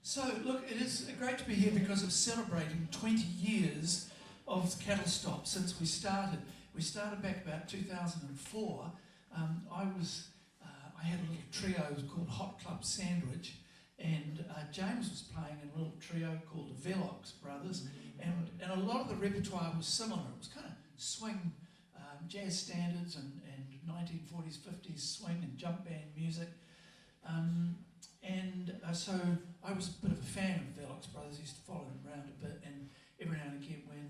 So, look, it is great to be here because of celebrating 20 years of Cattlestop since we started. We started back about 2004. I had a little trio called Hot Club Sandwich, and James was playing in a little trio called the Velox Brothers, and a lot of the repertoire was similar. It was kind of swing, jazz standards and 1940s, 50s swing and jump band music. So I was a bit of a fan of Velox Brothers. I used to follow them around a bit, and every now and again when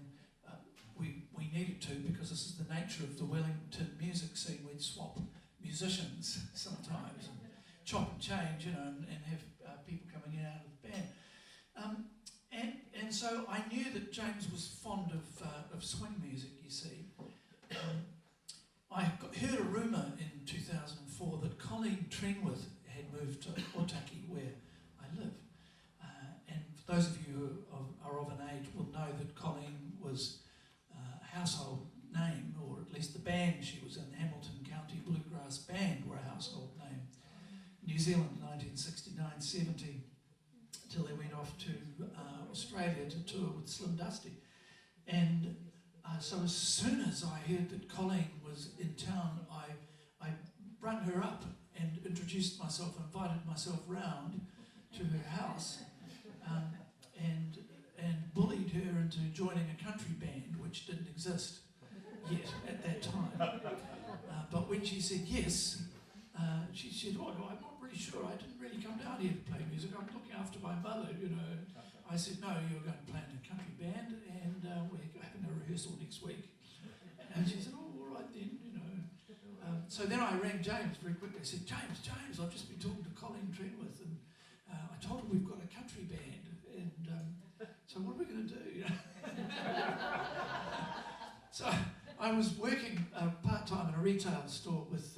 we needed to, because this is the nature of the Wellington music scene, we'd swap musicians sometimes and chop and change, and have people coming in and out of the band. And so I knew that James was fond of swing music, you see. I heard a rumour in 2004 that Colleen Trenwith had moved to Otaki, where I live. And for those of you who are of an age will know that Colleen was a household name, or at least the band she was in, the Hamilton County Bluegrass Band, were a household name. New Zealand, 1969-70, till they went off to Australia to tour with Slim Dusty. And so as soon as I heard that Colleen was in town, I rang her up and introduced myself, invited myself round to her house, and bullied her into joining a country band, which didn't exist yet at that time. But when she said yes, she said, "Oh, I'm not really sure. I didn't really come down here to play music. I'm looking after my mother, you know." I said, "No, you're going to play in a country band, and we're having a rehearsal next week." And she said, "Oh, all right then, you know." So then I rang James very quickly. I said, James, I've just been talking to Colleen Trenwith, and I told her we've got a country band, and so what are we going to do? So I was working part-time in a retail store with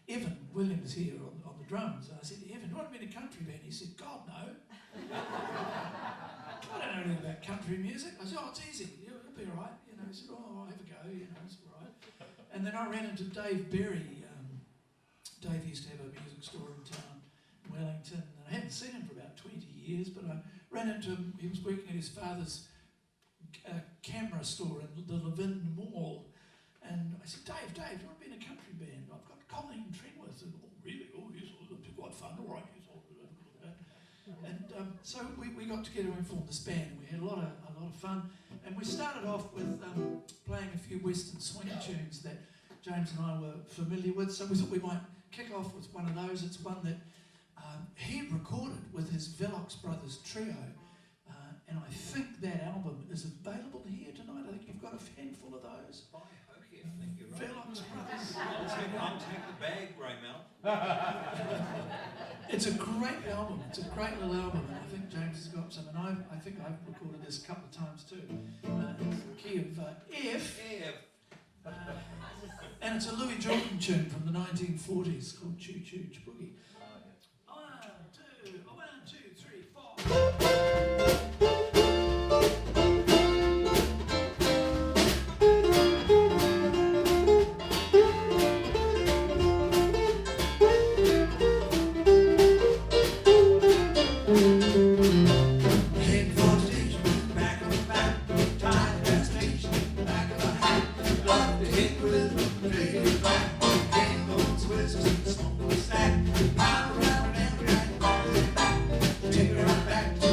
Evan Williams here on the drums. And I said, "Evan, you want to be in a country band?" He said, "God, no." I don't know anything about country music. I said, "Oh, it's easy. You'll be all right." You know, he said, "Oh, I'll have a go. You know, it's all right." And then I ran into Dave Berry. Dave used to have a music store in town, Wellington. And I hadn't seen him for about 20 years, but I ran into him. He was working at his father's camera store in the Levin Mall. And I said, Dave, do you want to be in a country band? I've got Colleen Trenwith. And, "Oh, really? Oh, yes, that'd be quite fun. All right, yes, I'll do that." And so we got together and formed this band. We had a lot of fun. And we started off with playing a few Western swing tunes that James and I were familiar with. So we thought we might kick off with one of those. It's one that he'd recorded with his Velox Brothers trio. And I think that album is available here tonight. I think you've got a handful of those. I think you're right. Velox Brothers. I'll take the bag, Raymel. It's a great album. It's a great little album, and I think James has got some. And I think I've recorded this a couple of times too. It's the key of F. And it's a Louis Jordan tune from the 1940s called Choo, Boogie. 1, 2, 3, 4. Take her back to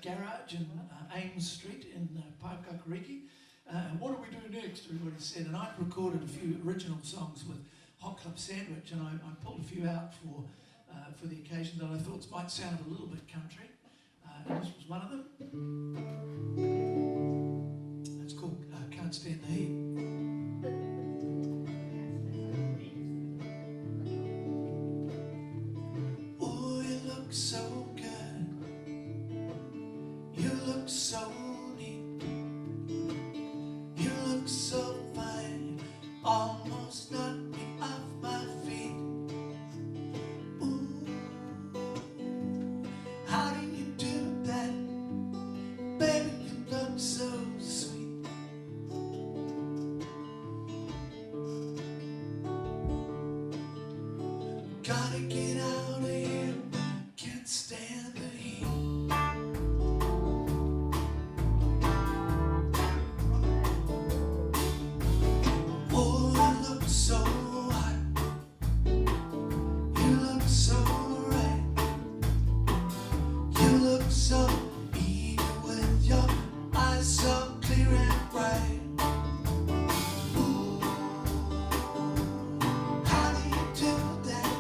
garage in Ames Street in Paekakariki. What do we do next, everybody said, and I'd recorded a few original songs with Hot Club Sandwich, and I pulled a few out for the occasion that I thought might sound a little bit country, and this was one of them. It's called Can't Stand the Heat. Oh, you look so good, you look so neat, you look so fine, almost knocked me off my feet. Ooh, how do you do that? Baby, you look so sweet. Gotta get out of here, can't stand the heat. Oh, you look so hot, you look so right, you look so eager with your eyes so clear and bright. Ooh, how do you do that?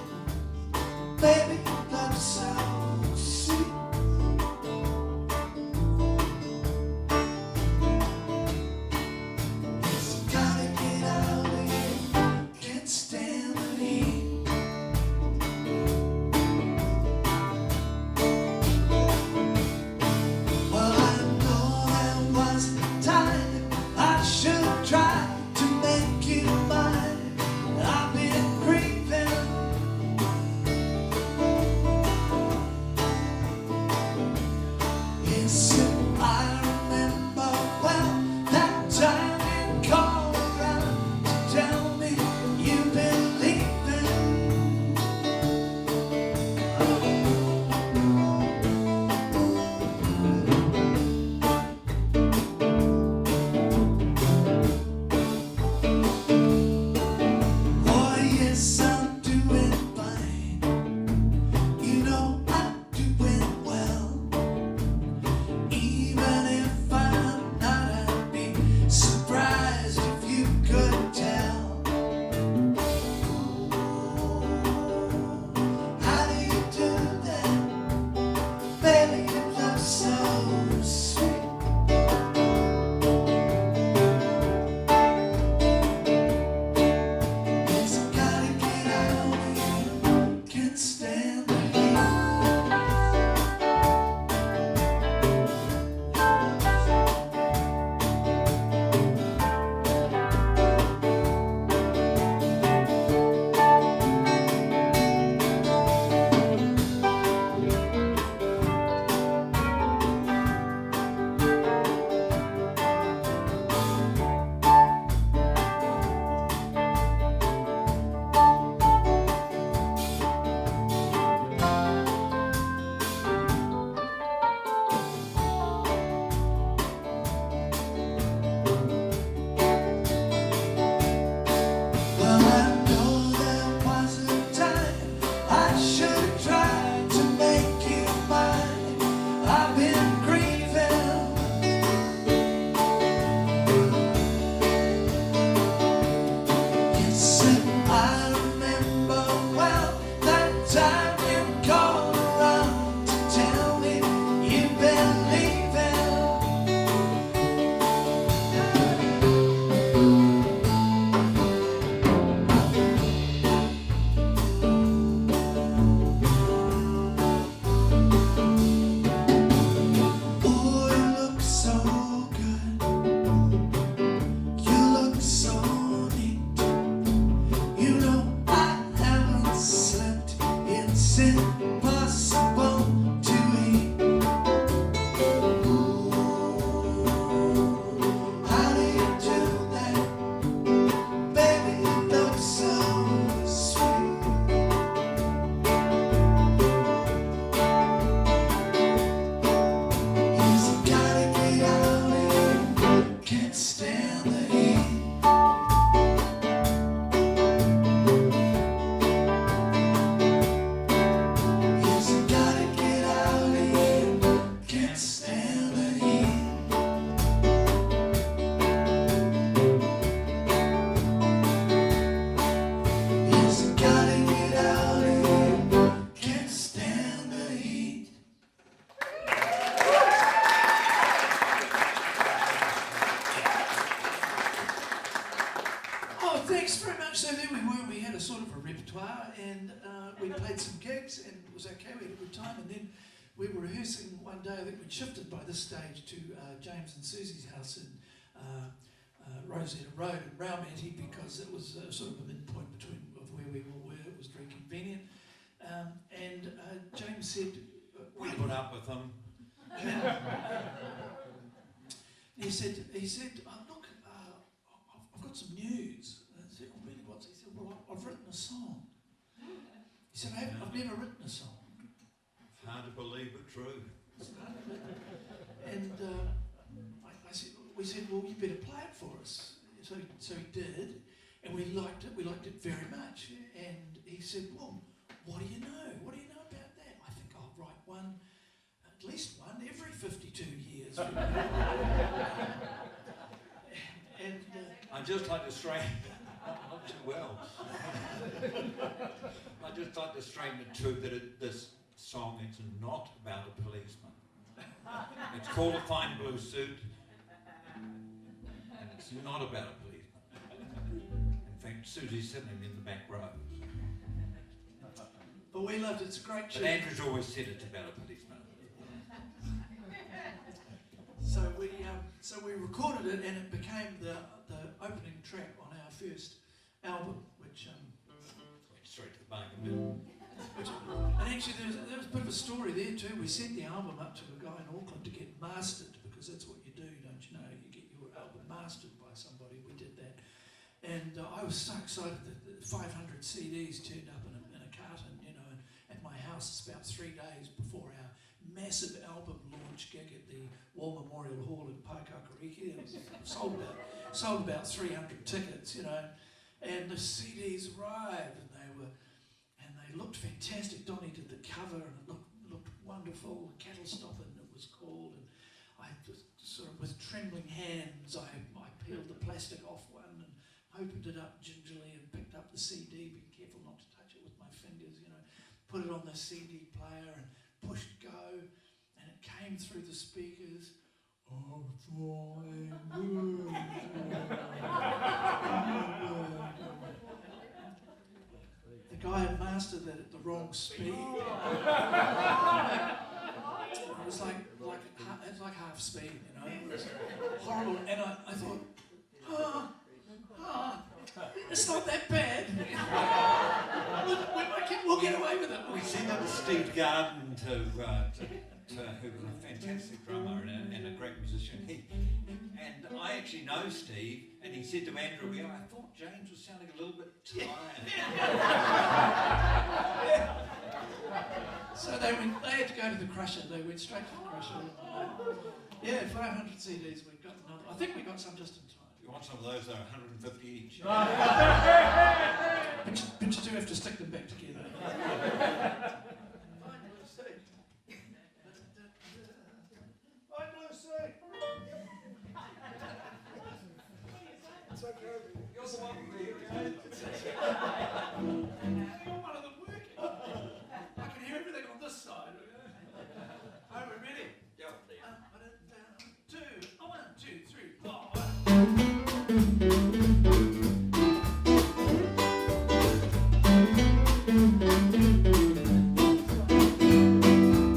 thanks very much. So there we were. We had a sort of a repertoire, and we played some gigs, and it was okay. We had a good time, and then we were rehearsing one day. I think we'd shifted by this stage to James and Susie's house in Rosetta Road in Raumati, because it was sort of a midpoint between of where we all were. It was very convenient. And James said, we put up with them. He said, look, I've got some news. And I said, oh, really, what's? He said, well, I've written a song. He said, I've never written a song. It's hard to believe, but true. And we said, well, you better play it for us. So he did, and we liked it. We liked it very much. And he said, well, what do you know? What do you know about that? I think I'll write one, at least one, every 52 years. And I'd just like to straighten, not too well. I'd just like to straighten it too, that this song is not about a policeman. It's called A Fine Blue Suit, and it's not about a policeman. In fact, Susie's sitting in the back row. But we loved it. It's a great But tune. Andrew's always said it's about a policeman. So we recorded it, and it became the opening track on our first album, which Went straight to the bargain. and actually there was a bit of a story there too. We sent the album up to a guy in Auckland to get mastered, because that's what you do, don't you know? You get your album mastered by somebody. We did that, and I was so excited that the 500 CDs turned up in a carton, you know, and at my house. It's about 3 days before our massive album launch gig at the War Memorial Hall in Paikakariki. Sold about 300 tickets, you know, and the CDs arrived, and they looked fantastic. Donnie did the cover, and it looked wonderful. Cattlestop, it was called, and I just sort of with trembling hands I peeled the plastic off one and opened it up gingerly and picked up the CD, being careful not to touch it with my fingers, you know, put it on the CD player and pushed go, and it came through the speakers. Oh, the guy had mastered it at the wrong speed. It was like half speed, you know. It was horrible, and I thought, it's not that bad. We'll get away with it. We sent up Steve Garden who was a fantastic drummer and a great musician. And I actually know Steve, and he said to Andrew, I thought James was sounding a little bit tired. So they had to go to the crusher. They went straight to the crusher. 500 CDs. We got another. I think we got some just in time. If you want some of those, they're 150 each. But you do have to stick them back together. It's okay. You're the one with You're one of them working. I can hear everything on this side. Are we ready? Yeah. 1, 2, 3, 4.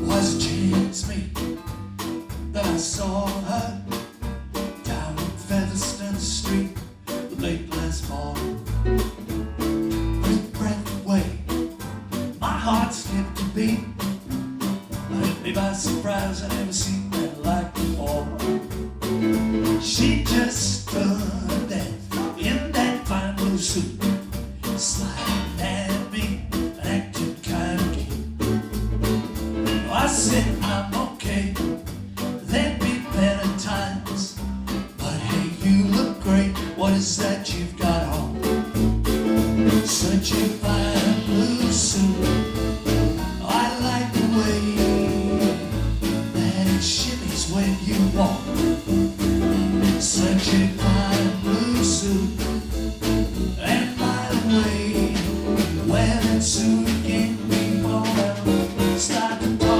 Was a chance made that I saw her down on Featherstone Street late last fall. With breath away, my heart skipped a beat. Hit me by surprise, I never seen that like before. She just stood there in that fine blue suit, smiling at me and acting kind of cute. I said, I'm okay, there'd be better times, but hey, you look great, what is that you've got on? Such a fine blue suit, I like the way that it shimmies when you walk. Such a fine blue suit, and by the way, you wear that suit again, we wanna start to talk.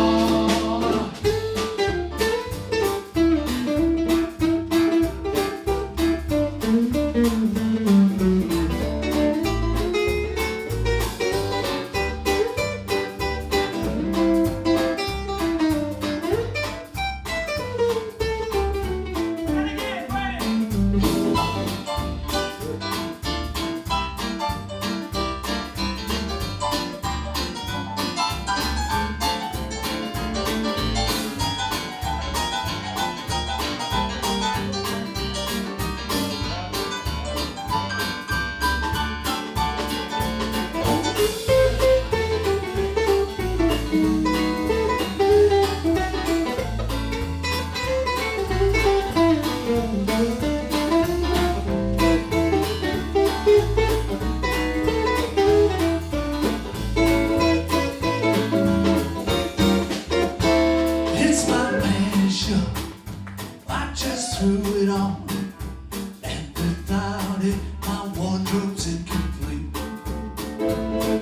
it, my wardrobe's incomplete.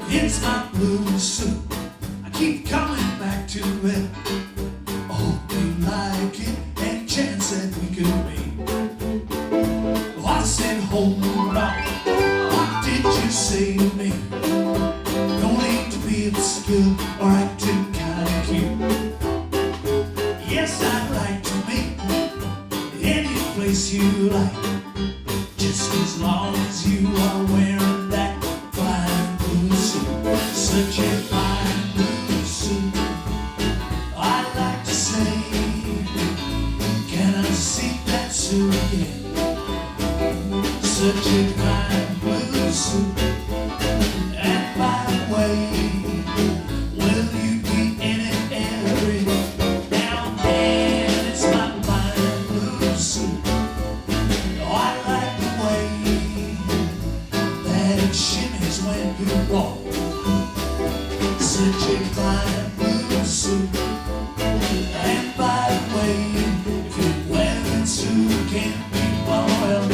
It's my blue suit, I keep coming back to it. I hope you like it, any chance that we could meet. Oh, I said, hold on, what did you say to me? No need to be obscure or acting kinda cute. Yes, I'd like to meet any place you like, just as long as you are wearing that fine blue suit. Such a fine blue suit. I'd like to say, can I see that suit again? Such a fine blue suit. And by the way, will you be in it every now and then? It's my fine blue suit. Oh, I like the way that it shimmies when you walk. Such a fine blue suit. And by the way, if you're wearing suit, can't be well,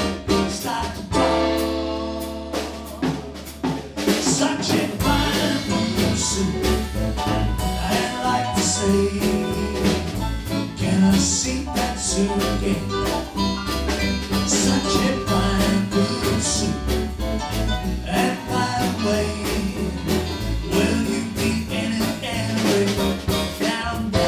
start to talk. Such a fine blue suit. I'd like to say, can I see that suit again? Such a fine blue suit. And by the way, will you be in it every now and then?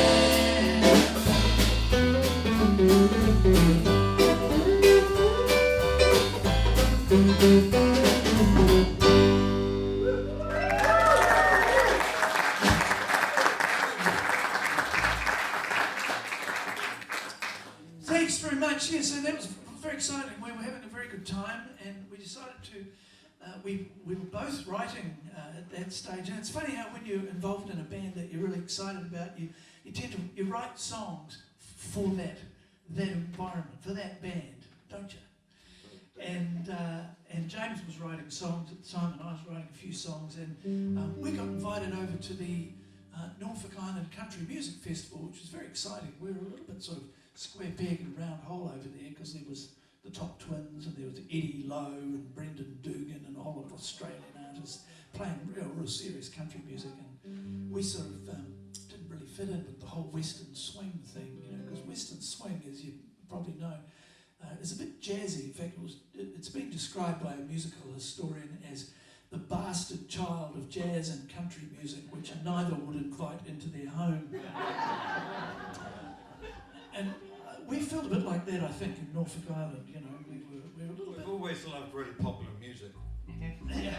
Thanks very much. Yeah, so that was very exciting. We were having a very good time, and we decided to. We were both writing at that stage, and it's funny how when you're involved in a band that you're really excited about, you tend to write songs for that environment, for that band, don't you? And James was writing songs at the time, and I was writing a few songs, and we got invited over to the Norfolk Island Country Music Festival, which was very exciting. We were a little bit sort of square peg and round hole over there, because there was the Top Twins, and there was Eddie Lowe and Brendan Dugan and a whole lot of Australian artists playing real serious country music, and we sort of didn't really fit in with the whole Western swing thing, you know, because Western swing, as you probably know, is a bit jazzy. In fact, it's been described by a musical historian as the bastard child of jazz and country music, which neither would invite into their home. And we felt a bit like that, I think, in Norfolk Island. You know, we were a little bit. We've always loved really popular music. Yeah.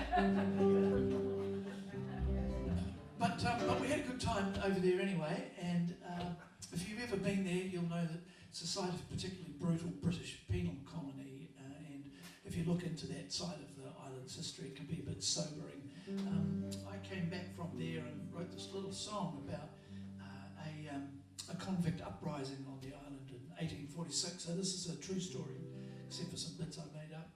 But we had a good time over there anyway. And if you've ever been there, you'll know that it's a site of particularly brutal British penal colony. And if you look into that side of the island's history, it can be a bit sobering. I came back from there and wrote this little song about a convict uprising on the island in 1846. So this is a true story, except for some bits I made up.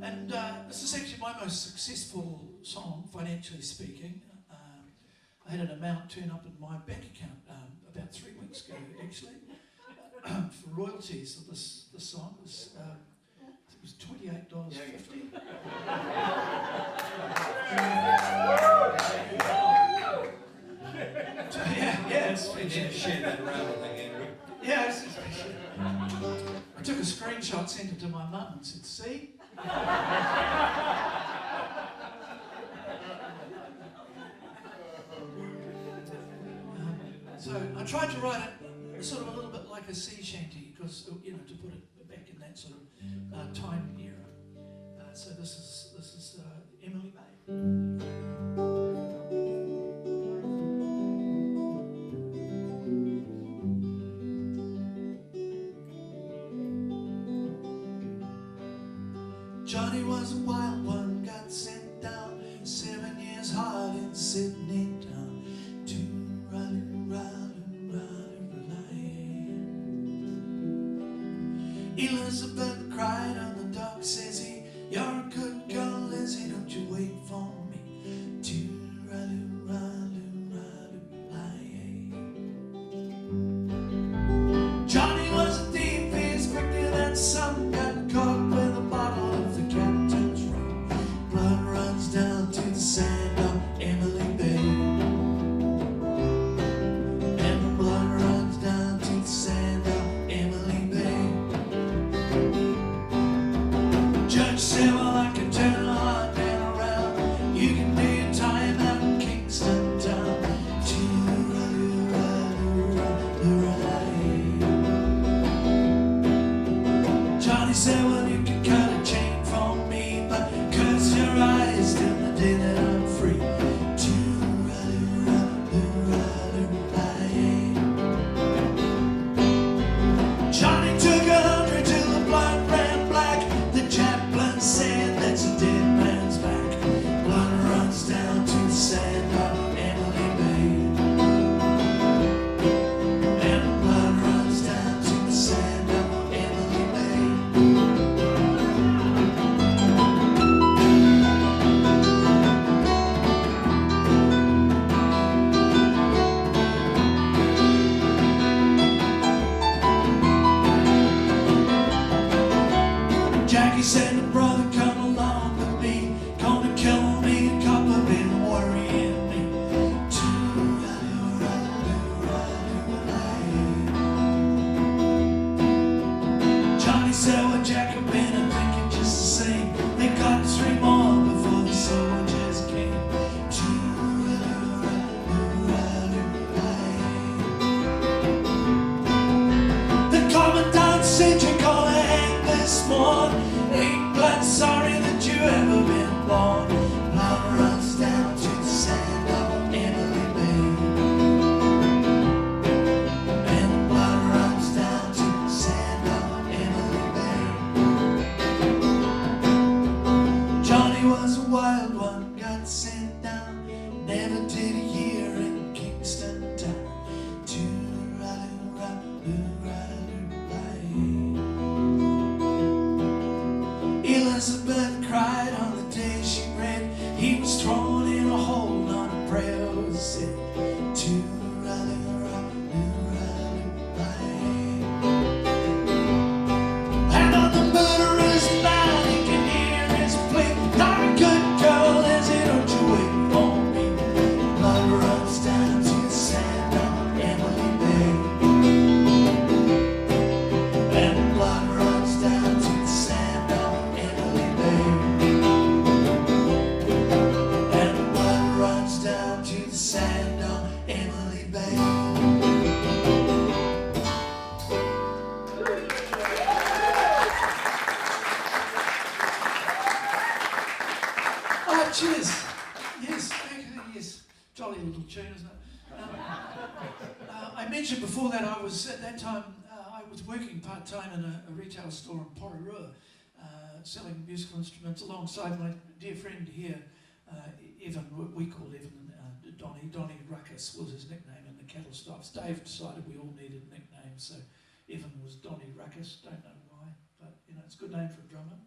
And this is actually my most successful song, financially speaking. I had an amount turn up in my bank account about 3 weeks ago, actually, for royalties of this song. It was $28.50. You need to share that around, I think, Andrew. Yeah, I took a screenshot, sent it to my mum, and said, "See." So I tried to write it sort of a little bit like a sea shanty, because to put it back in that sort of time era. So this is Emily May. Johnny was a wild one, got sent down 7 years hard in Sydney town. Elizabeth cried on the dock, says he, "You're a good girl, Lizzie, don't you wait for me." Johnny was a thief, he's quicker than Johnny said, well, you can cut a chain from me, but curse your eyes till the day that I'm free. Johnny took 100 till the blood ran black. The chaplain said that's a dead man's back. Blood runs down to the sand of Emily Bay. And blood runs down to the sand of Emily Bay. Jackie said, brother, come along with me. Gonna kill me, a couple been worrying me. Johnny said, well, Jack, I've been thinking just the same. They got 3 more before the soldiers came. The commandant said, you're gonna hang this morning. Ain't blood sorry that you ever been born. Blood runs down to the sand of Emily Bay. And blood runs down to the sand of Emily Bay. Johnny was a wild one, got sent down. Never did a year in Kingston town. Elizabeth cried on the day she read he was thrown in a hole, not a prayer was said. And on the murderer's mind, he can hear his plea. Not a good girl, is it? Don't you wait for me? Blood runs down to the sand of Emily Bay. And blood runs down to the sand of Emily Bay. And blood runs down to the sand of Emily Bay. Oh, cheers. Yes, yes. Jolly little tune, isn't it? I mentioned before that I was, at that time, I was working part-time in a retail store in Portarua, selling musical instruments alongside my dear friend here, Evan. We called Evan Donnie. Donnie Ruckus was his nickname in the Cattlestops. Dave decided we all needed nicknames, so Evan was Donnie Ruckus. Don't know why, but you know, it's a good name for a drummer.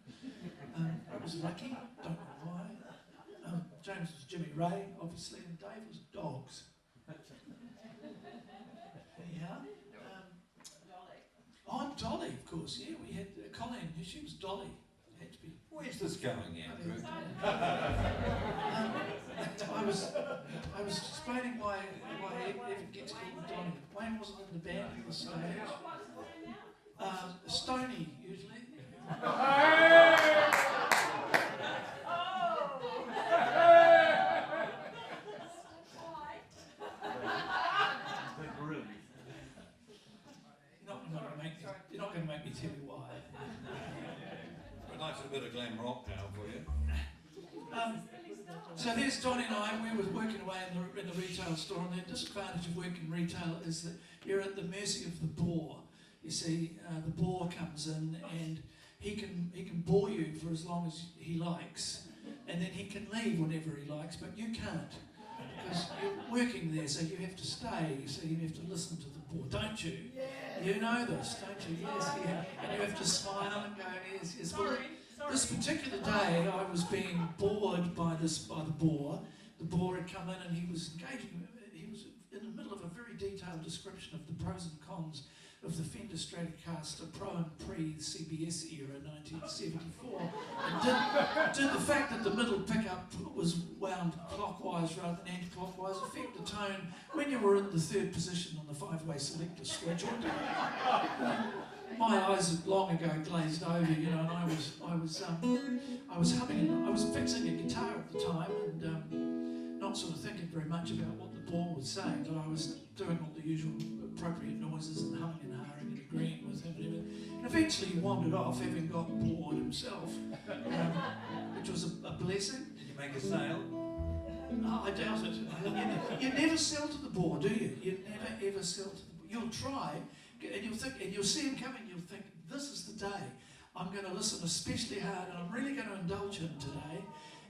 I was Lucky. Don't know why. James was Jimmy Ray, obviously, and Dave was Dogs. Yeah. Oh, Dolly, of course. Yeah, we had Colleen. She was Dolly. It had to be. Where's this going, Andrew? I was explaining why Evan gets called Donny. Wayne wasn't in the band at the same age. Stony, usually. You're not going to make me tell you why. A nice little bit of glam rock now for you. So there's Donnie and I. We were working away in the retail store, and the disadvantage of working retail is that you're at the mercy of the boar. You see, the boar comes in and he can bore you for as long as he likes, and then he can leave whenever he likes, but you can't, because you're working there, so you have to stay, so you have to listen to the boar, don't you? Yeah. You know this, don't you? Yes, yeah. And you have to smile and go, yes, yes. Well, this particular day, I was being bored by the boar. The boar had come in and he was engaging. He was in the middle of a very detailed description of the pros and cons of the Fender Stratocaster Pro and pre-CBS era, 1974. And did the fact that the middle pickup was wound clockwise rather than anti-clockwise affect the tone when you were in the third position on the 5-way selector switch? My eyes had long ago glazed over, you know, and I was humming, I was fixing a guitar at the time, and not sort of thinking very much about what the boar was saying, but I was doing all the usual appropriate noises and humming and hawing and green with him and everything. And eventually he wandered off, having got bored himself, which was a blessing. Did you make a sale? No, I doubt it. You never sell to the boar, do you? You never ever sell to the boar. You'll try, and you'll think, and you'll see him coming, you'll think, this is the day. I'm going to listen especially hard, and I'm really going to indulge him today,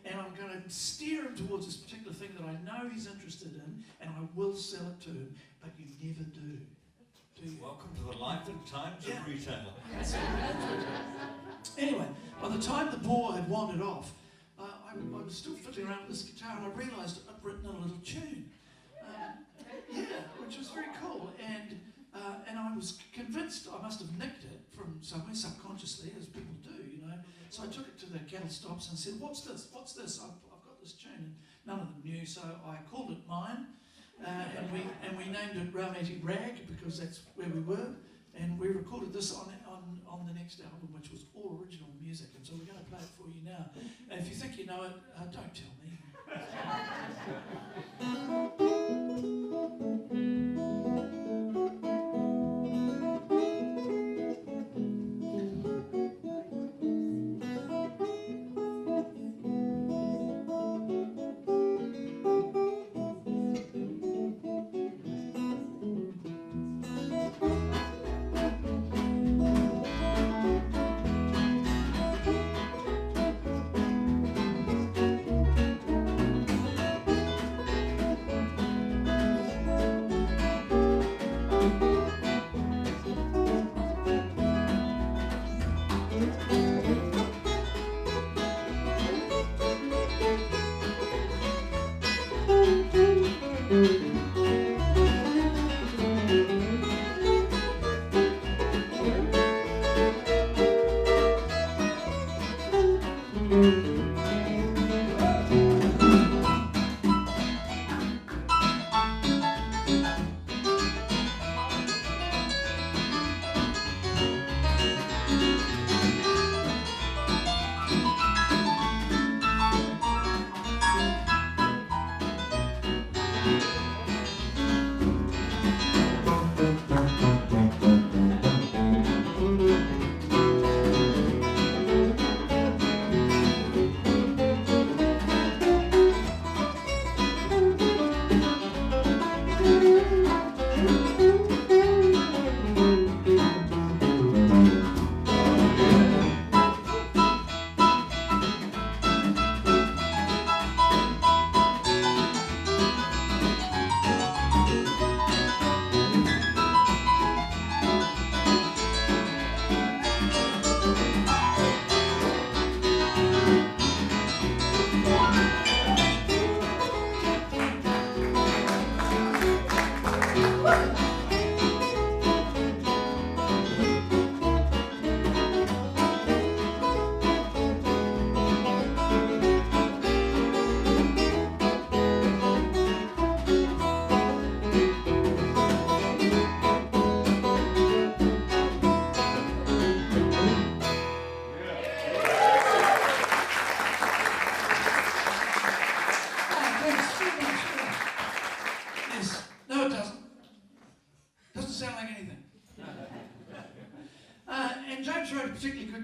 and I'm going to steer him towards this particular thing that I know he's interested in, and I will sell it to him, but you never do you? Welcome to the life and times of retail. Anyway, by the time the boar had wandered off, I was still fiddling around with this guitar, and I realised I'd written a little tune. Which was very cool, and I was convinced I must have nicked it from somewhere subconsciously, as people do, you know. So I took it to the Cattlestops and said, "What's this? What's this? I've got this tune." And none of them knew, so I called it mine, and we named it Raumati Rag because that's where we were, and we recorded this on the next album, which was all original music, and so we're going to play it for you now. And if you think you know it, don't tell me.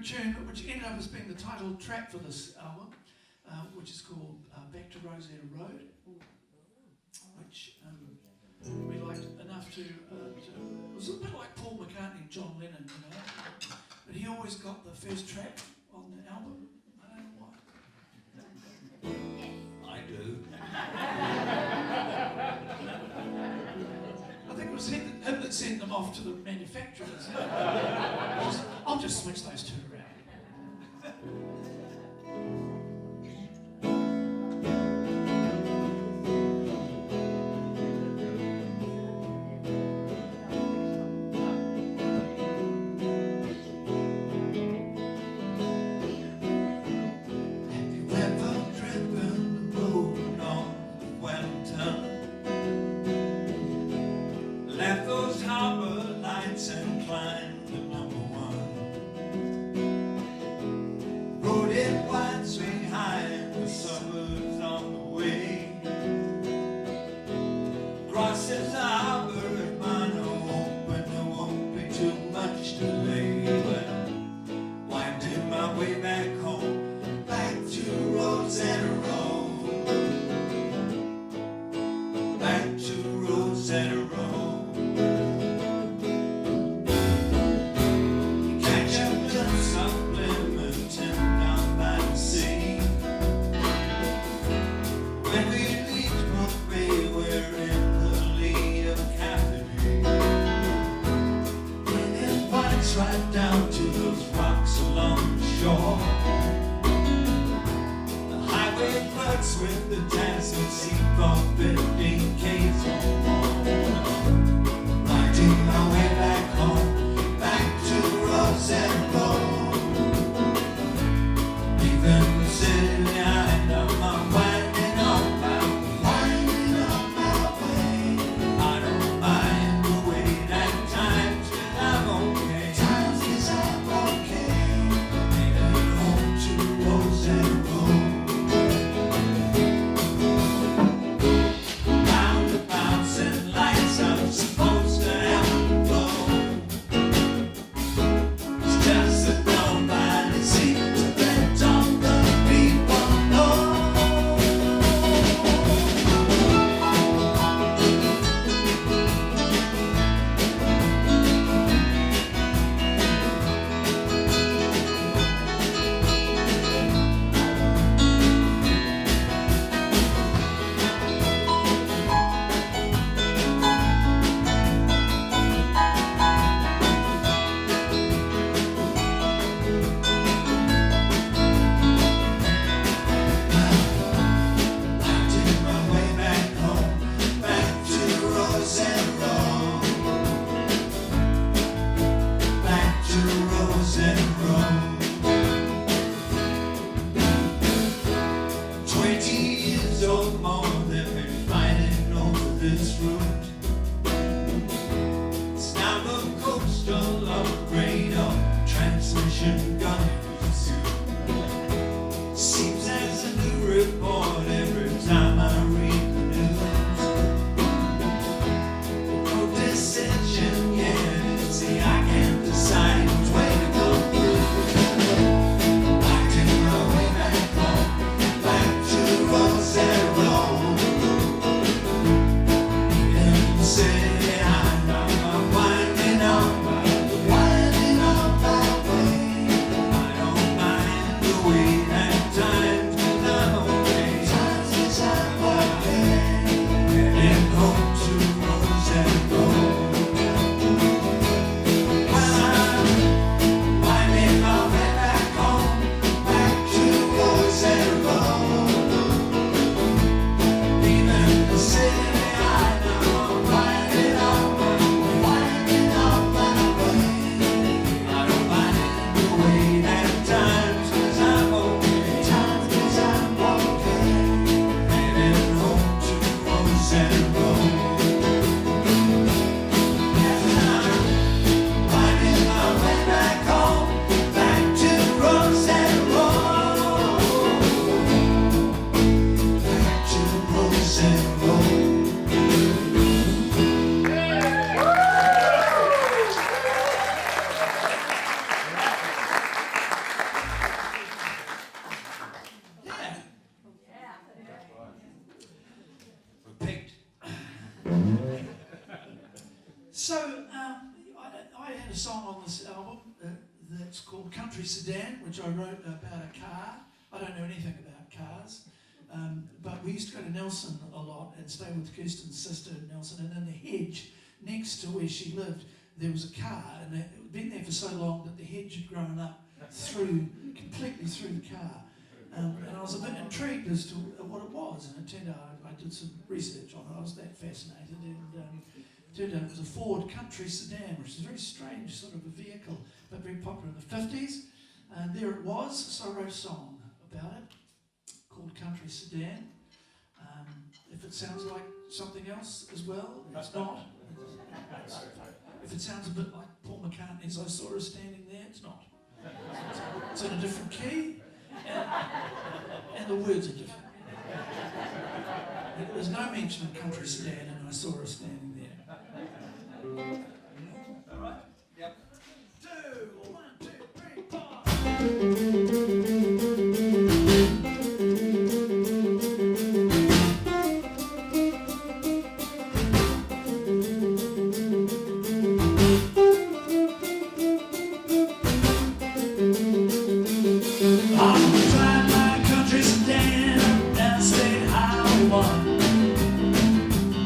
Tune, which ended up as being the title track for this album, which is called Back to Rosetta Road, which we liked enough to it was a bit like Paul McCartney and John Lennon, you know, but he always got the first track on the album. I don't know why. I do. I think it was him that sent them off to the manufacturers. I'll just switch those two around. Left those harbor lights and climbed to number one. down to those rocks along the shore. The highway flirts with the dancing sea for 15 k's or more. Winding my way back home, back to Rosetta. Leaving the city behind, I'm winding up my way. I don't mind the wait at times, 'cause I'm okay. Times is I'm okay. Headed home to Rosetta. Roundabouts and lights, I'm supposed to have to flow. It's just that nobody seems to let all the people know. I did my way back home, back to Rosetta. Back to Rosetta. 20 years or more they've been fighting over this route. It's now the coastal upgrade of transmission gunners. Seems there's a new report every time I read the news. No decision yet, see I can't decide which way to go through. I did my way back home, back to Rosetta. In the city, I'm winding up my way. I don't mind the wait at times, 'cause I'm okay. Times is I'm okay. Heading home to Rosetta. Well, I'm winding my way back home, back to Rosetta. Leaving the city behind, I'm winding up my way. I don't mind the wait at times, 'cause I'm okay. Times is I'm okay. Heading home to Rosetta. Yes, I'm winding my way back home, back to Rosetta. Back to Rosetta. Yeah. We're picked. So, I had a song on this album that's called Country Sedan, which I wrote about a car. I don't know anything about cars, but we used to go to Nelson a lot and stay with Kirsten's sister in Nelson, and in the hedge next to where she lived, there was a car, and it had been there for so long that the hedge had grown up completely through the car. And I was a bit intrigued as to what it was, and it turned out I did some research on it. I was that fascinated, and turned out it was a Ford Country Sedan, which is a very strange sort of a vehicle, but very popular in the 50s. And there it was, so I wrote a song about it called Country Sedan. If it sounds like something else as well, it's not. If it sounds a bit like Paul McCartney's I Saw Her Standing There, it's not. It's in a different key, and the words are different. There's no mention of Country Sedan and I Saw Her Standing There. All right? Yep. 1, 2, 3, 4.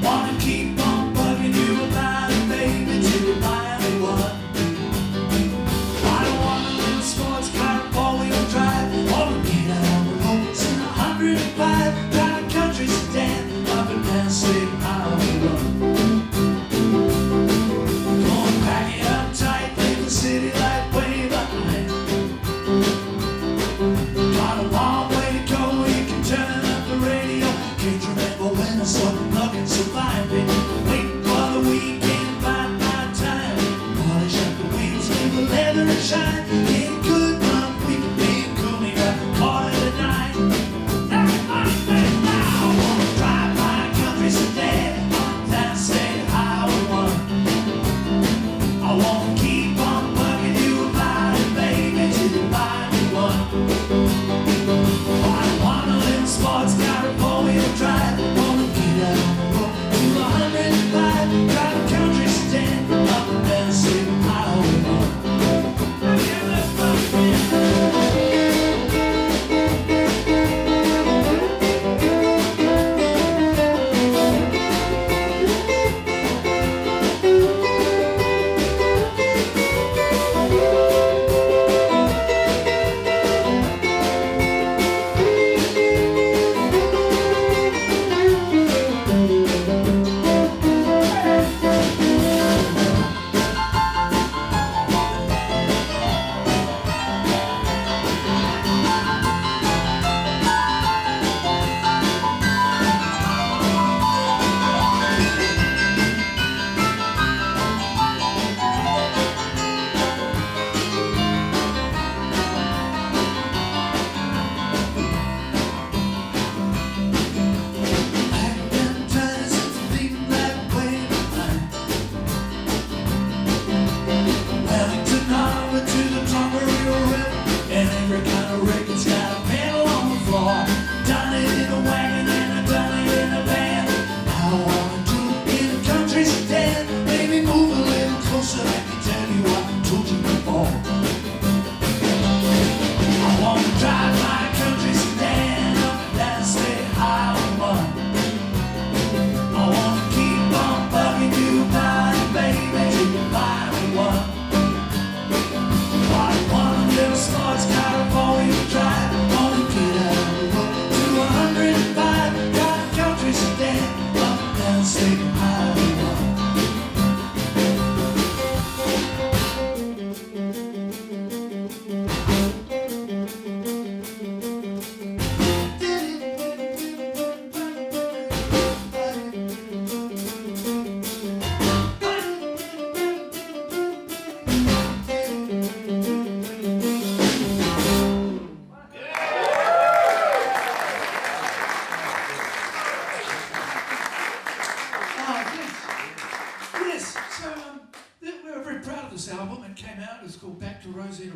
Wanna keep on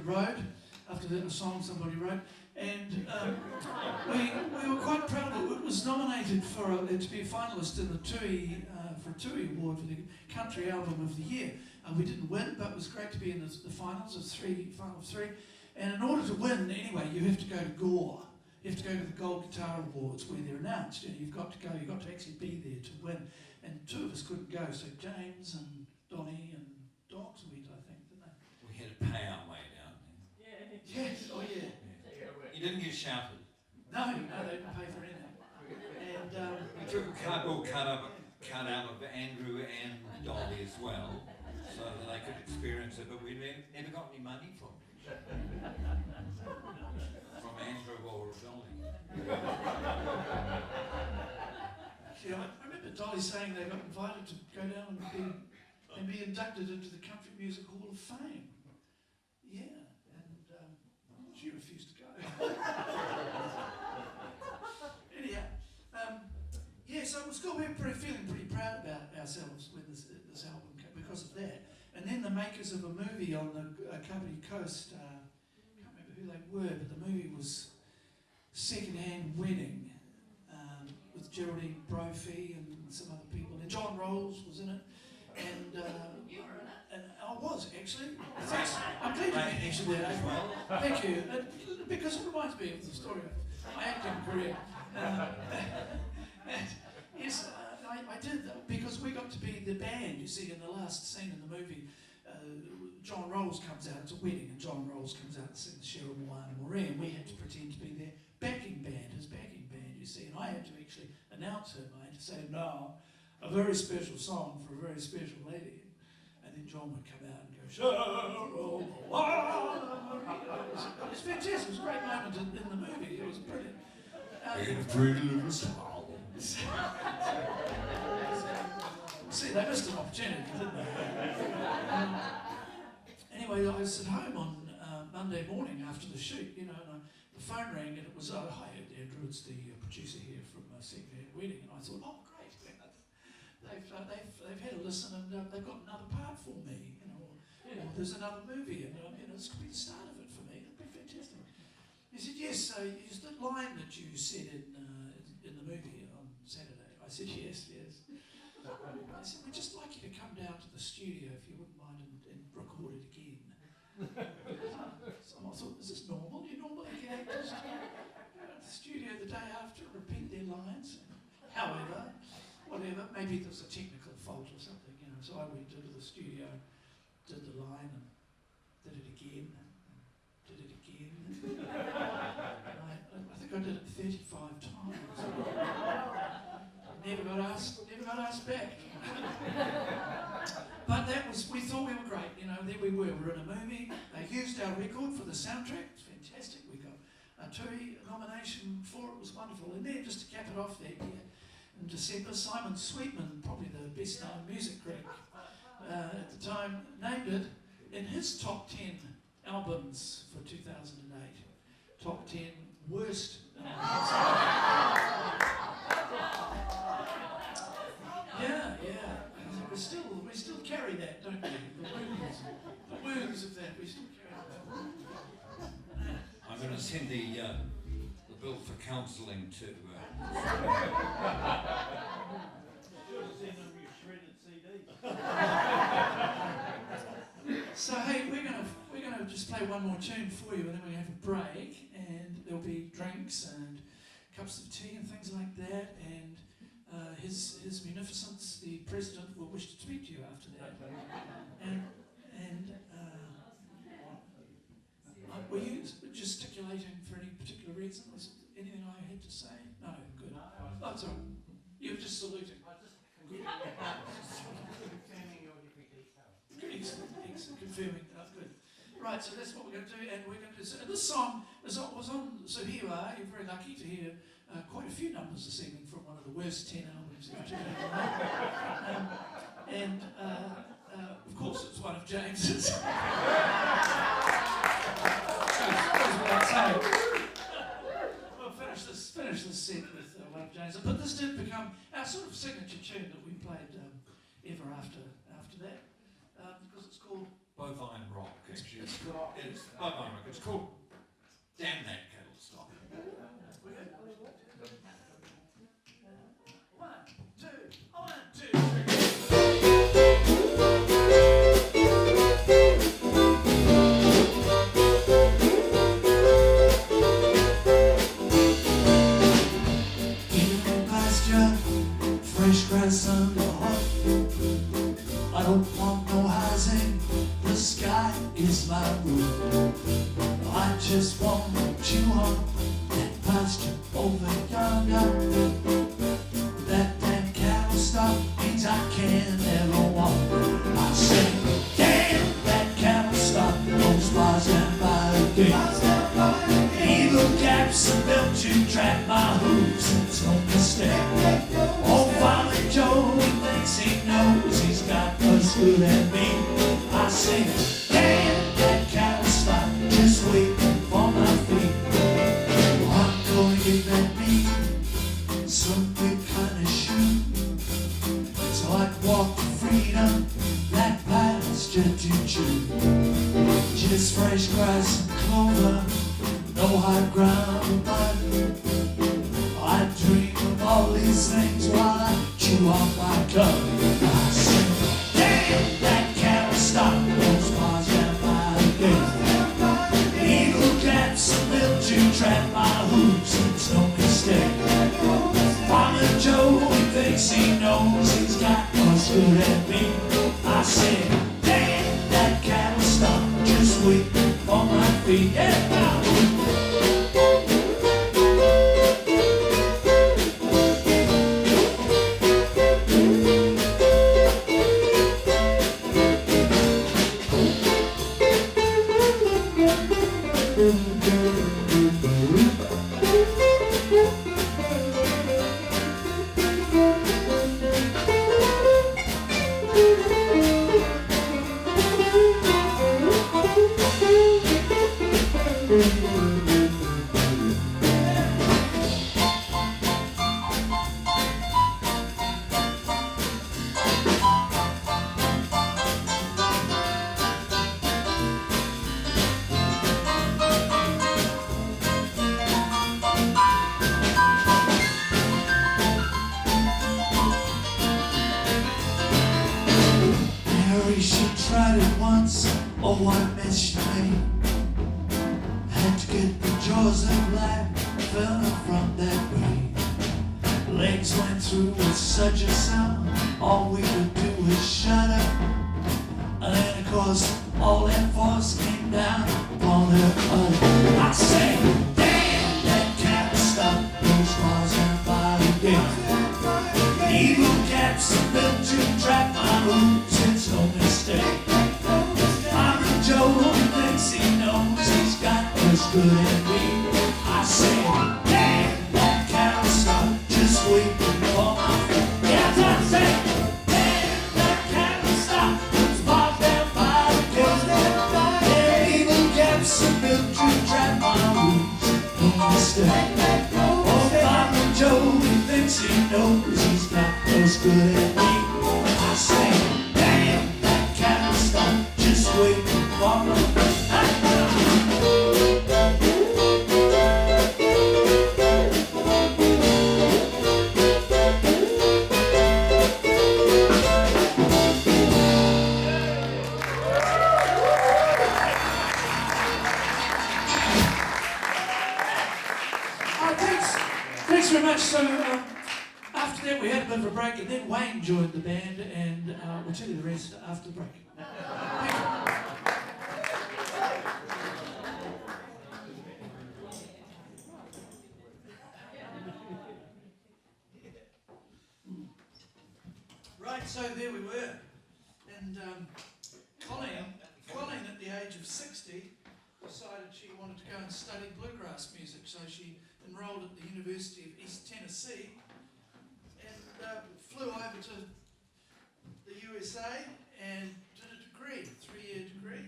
road after a song somebody wrote, and we were quite proud of it. It was nominated to be a finalist in the Tui for a Tui Award for the Country Album of the Year. We didn't win, but it was great to be in the finals of final three. And in order to win, anyway, you have to go to Gore. You have to go to the Gold Guitar Awards where they're announced. You've got to go. You've got to actually be there to win. And two of us couldn't go, so James and Donnie and Dogs went, I think, didn't they? We had to pay our way down. Yes. Oh yeah. You didn't get shouted. No, they didn't pay for anything. And we took a cardboard cut out of Andrew and Dolly as well, so that they could experience it, but we never got any money from Andrew or Dolly. Yeah, I remember Dolly saying they got invited to go down and be inducted into the Country Music Hall of Fame. Yeah, and she refused to go. Anyhow, yeah, so at school we were feeling pretty proud about ourselves with this album because of that. And then the makers of a movie on the Kapiti coast, I can't remember who they were, but the movie was Second-Hand Wedding with Geraldine Brophy and some other people. And John Rolls was in it. And You were in it. and I was actually. Thanks. I'm glad you mentioned that as well. Thank you. Because it reminds me of the story of my acting career. And yes, I did that because we got to be the band, you see, in the last scene in the movie. John Rolls comes out, it's a wedding, and John Rolls comes out and sings Cheryl Moana Marie, and we had to pretend to be their backing band, his backing band, you see, and I had to actually announce him. I had to say, now, a very special song for a very special lady. And then John would come out and go, Cheryl Moana Marie. It was fantastic, it was a great moment in the movie, it was brilliant. In a pretty little town. See, they missed an opportunity, didn't they? Anyway, I was at home on Monday morning after the shoot, you know, and the phone rang and it was, oh, hi, Andrew, it's the producer here from Second-Hand Wedding. And I thought, oh, great, they've had a listen and they've got another part for me, you know, or there's another movie and, you know, this could be the start of it for me. It'd be fantastic. He said, yes, so it's the line that you said in the movie on Saturday. I said, yes. I said, we'd just like you to come down to the studio if you wouldn't mind and record it again. So I thought, is this normal? You normally get actors to go to the studio the day after and repeat their lines. However, whatever, maybe there was a technical fault or something, you know. So I went into the studio, did the line and did it again. Did it again. I think I did it 35 times. Never got asked back. But we thought we were great, you know, there we were in a movie. They used our record for the soundtrack, it's fantastic. We got a Tui nomination for it, was wonderful. And then, just to cap it off that year, in December, Simon Sweetman, probably the best known music critic at the time, named it in his top 10 albums for 2008. Top 10 worst albums. Yeah. We still carry that, don't we? The wounds of that, we still carry that. I'm going to send the bill for counselling to. Send them your shredded CD. So hey, we're gonna just play one more tune for you, and then we're gonna have a break, and there'll be drinks and cups of tea and things like that, and His Munificence, the President, will wish to speak to you after that. And were you gesticulating for any particular reason? Was it anything I had to say? No, good. Oh, sorry. You were just saluting. Confirming your every detail. Excellent. Confirming. Good. Right, so that's what we're going to do, and we're going to do. So this song was on. So here you are. You're very lucky to hear quite a few numbers this evening from one of the worst 10 albums ever taken. And of course, it's one of James's. We'll finish this set with one of James. But this did become our sort of signature tune that we played ever after that, because it's called Both Iron Rock, actually. It's by my record. It's called Damn That Cattlestop. One, two, 3. Pasture, fresh grass under hot. I don't want no housing, the sky is my roof. I just want you on that pasture over yonder. That damn cattlestop means I can never walk. I say, damn that cattlestop, those bars and by the gate. Evil gaps and belt you trap my hooves, it's no mistake. Oh, Father Joe, he thinks he knows he's got us good at me. I say, damn that cattlestop, just waiting for my feet. I'm gonna get that meat, some big kind of shoe, so I can walk to freedom, that pasture to chew. Just fresh grass and clover, no high ground or mud. I dream of all these things while I chew on my cud. I say, damn that cattlestop, those bars and my gate. Evil cats and mildew trap my hooves, it's no mistake. Farmer Joe, he thinks he knows he's got us good at me. I say, damn that cattlestop, just waiting for my feet. Yeah. She tried it once, oh I missed your name. Had to get the jaws of life, fell from that way. Legs went through with such a sound, all we could do was shut up. And then of course, all that force came down upon her udder. I say, damn that cattlestop, those bars and body gate. Evil cats and mildew trap my roots, it's no mistake. I'm a Joe who thinks he knows he's got us good at me. I say, damn that cattlestop, just waiting for my feet. Yes, I say, damn that cattlestop, those bars and body gate. Yeah, evil cats and mildew trap my roots, no mistake. Oh, Farmer Joe, he thinks he knows he's got us good at me. I say, damn that cattlestop, just waiting for my feet. Thanks very much. So after that we had a bit of a break and then Wayne joined the band and we'll tell you the rest after the break. Thank you. Right, so there we were. And Colleen at the age of 60 decided she wanted to go and study bluegrass music, so she enrolled at the University of East Tennessee and flew over to the USA and did a degree, 3-year degree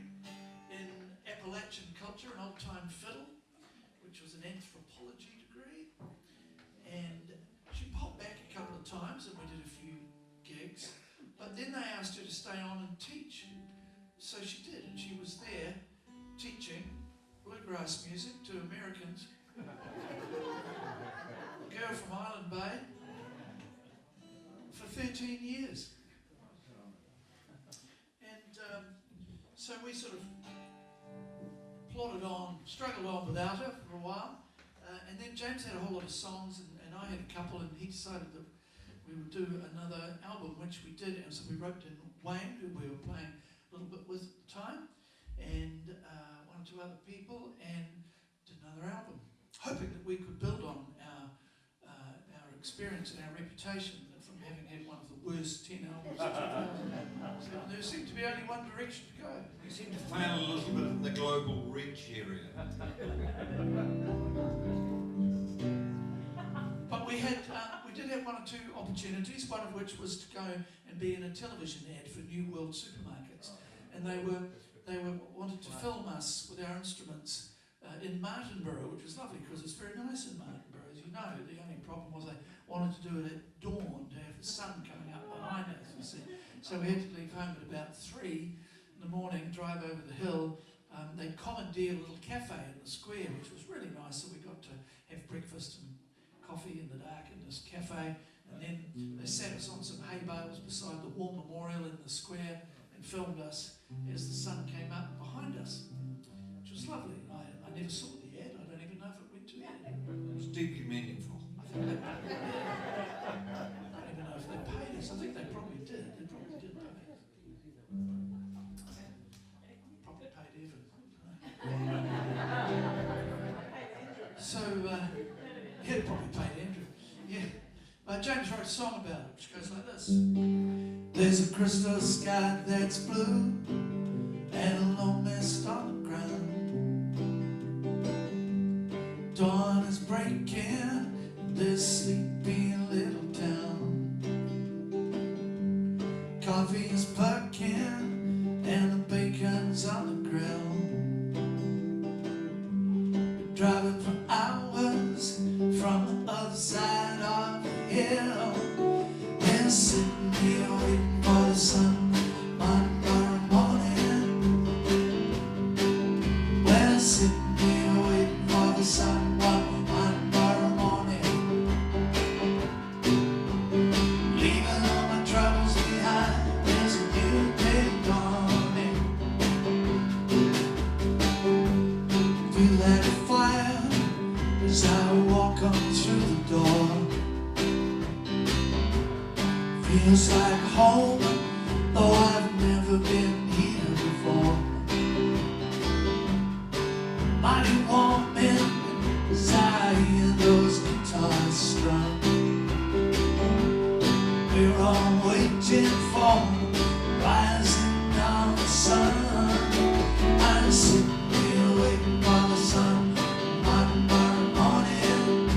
in Appalachian culture and old-time fiddle, which was an anthropology degree. And she popped back a couple of times and we did a few gigs, but then they asked her to stay on and teach. So she did, and she was there teaching bluegrass music to Americans. A girl from Island Bay for 13 years. And so we sort of plodded on, struggled on without her for a while. And then James had a whole lot of songs, and I had a couple, and he decided that we would do another album, which we did. And so we wrote in Wayne, who we were playing a little bit with at the time, and one or two other people, and did another album, hoping that we could build on our experience and our reputation from having had one of the worst 10 albums of 2000. So there seemed to be only one direction to go. We seem to fail a little bit in the global reach area. But we did have one or two opportunities, one of which was to go and be in a television ad for New World supermarkets, and they wanted to film us with our instruments in Martinborough, which was lovely because it's very nice in Martinborough, as you know. The only problem was they wanted to do it at dawn to have the sun coming up behind us, you see. So we had to leave home at about 3 in the morning, drive over the hill. They commandeered a little cafe in the square, which was really nice, so we got to have breakfast and coffee in the dark in this cafe, and then they sat us on some hay bales beside the war memorial in the square and filmed us as the sun came up behind us, which was lovely. I never saw the ad. I don't even know if it went to air. It was deeply meaningful. I think they, I don't even know if they paid us. I think they probably did. They probably did pay us. Probably paid Evan. So, yeah, probably paid Andrew. Yeah. James wrote a song about it, which goes like this. There's a crystal sky that's blue and a low mist on the ground. Dawn is breaking in this sleepy little town. Coffee is perking and the bacon's on the grill. Been driving for hours from the other side of the hill, and sitting here waiting for the sun Monday morning. Well, sitting here waiting for the sun Monday morning. Leaving all my troubles behind, there's a new day dawning. Feel that fire as I walk on through the door. Feels like home, though I've never been here before. Mighty warming as I hear those guitars strum. We're all waiting for rising of the sun. I'm sitting here waiting for the sun Monday morning.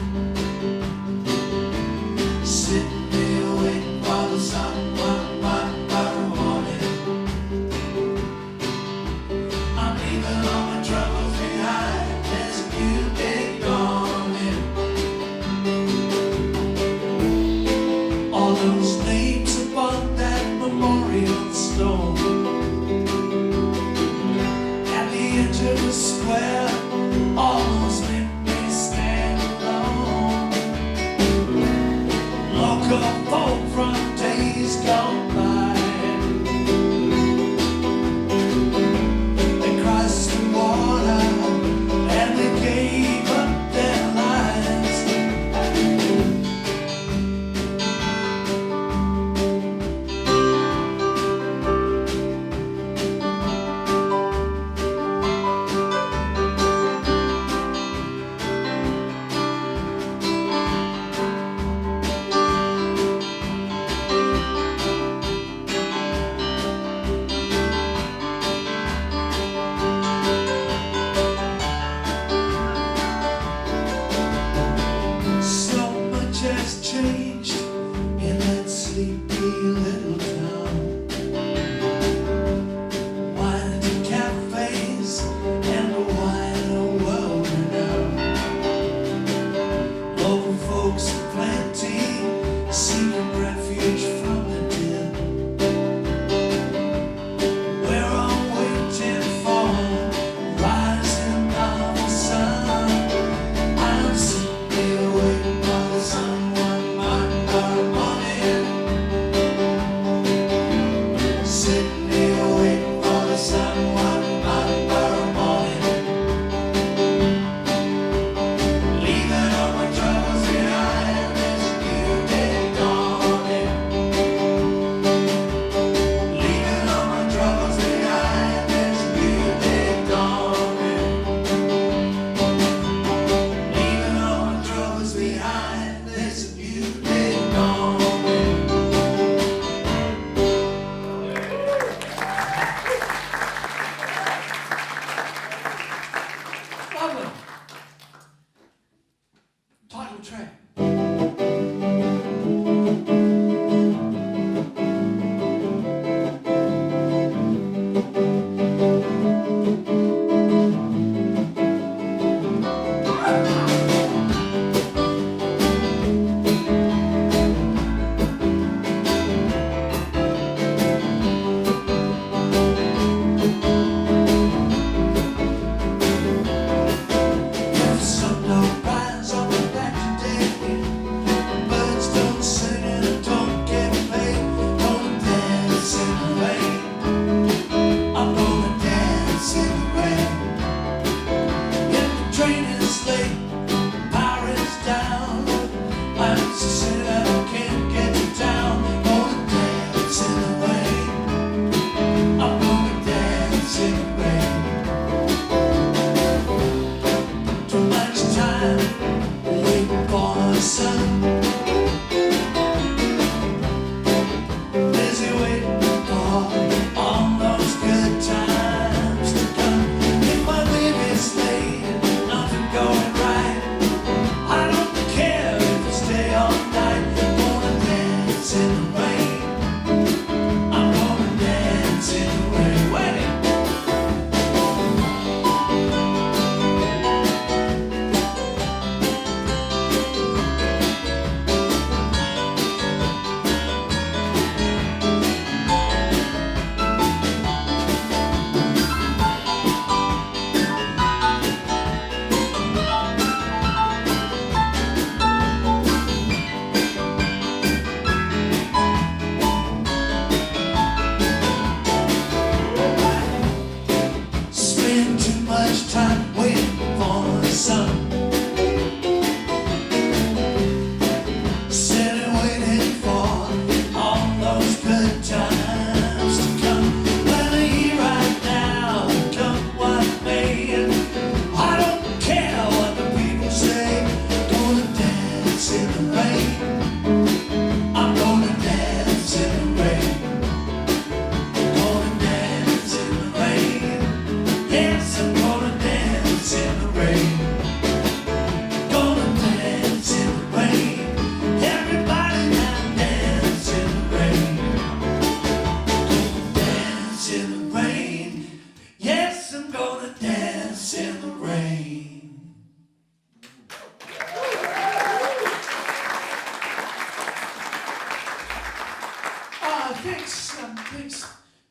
Sitting here waiting for the sun Monday morning. I'm leaving all my troubles behind. There's a new day dawning. All those names upon that memorial Lovely. Title track. Thanks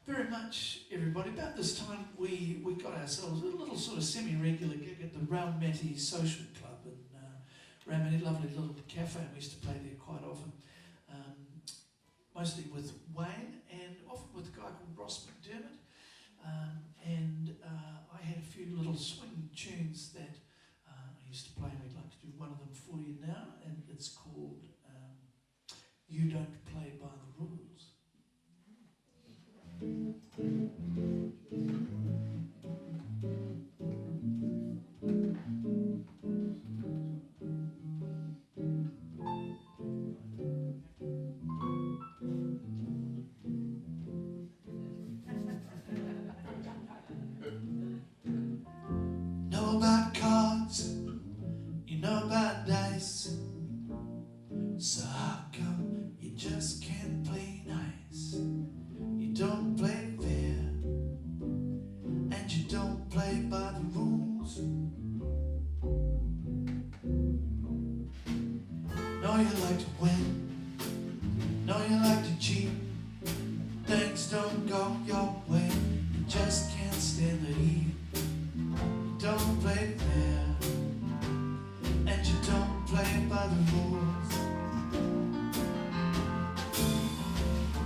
very much, everybody. About this time, we got ourselves a little sort of semi-regular gig at the Raumati Social Club in Raumati, lovely little cafe. We used to play there quite often, mostly with Wayne and often with a guy called Ross McDermott. I had a few little swing tunes that I used to play, and we'd like to do one of them for you now, and it's called You Don't Play by the Rules. Know about cards, you know about dice, so how come you just can't play nice? You don't play fair, and you don't play by the rules. Know you like to win, know you like to cheat. Things don't go your way, you just can't stand the heat. You don't play fair, and you don't play by the rules.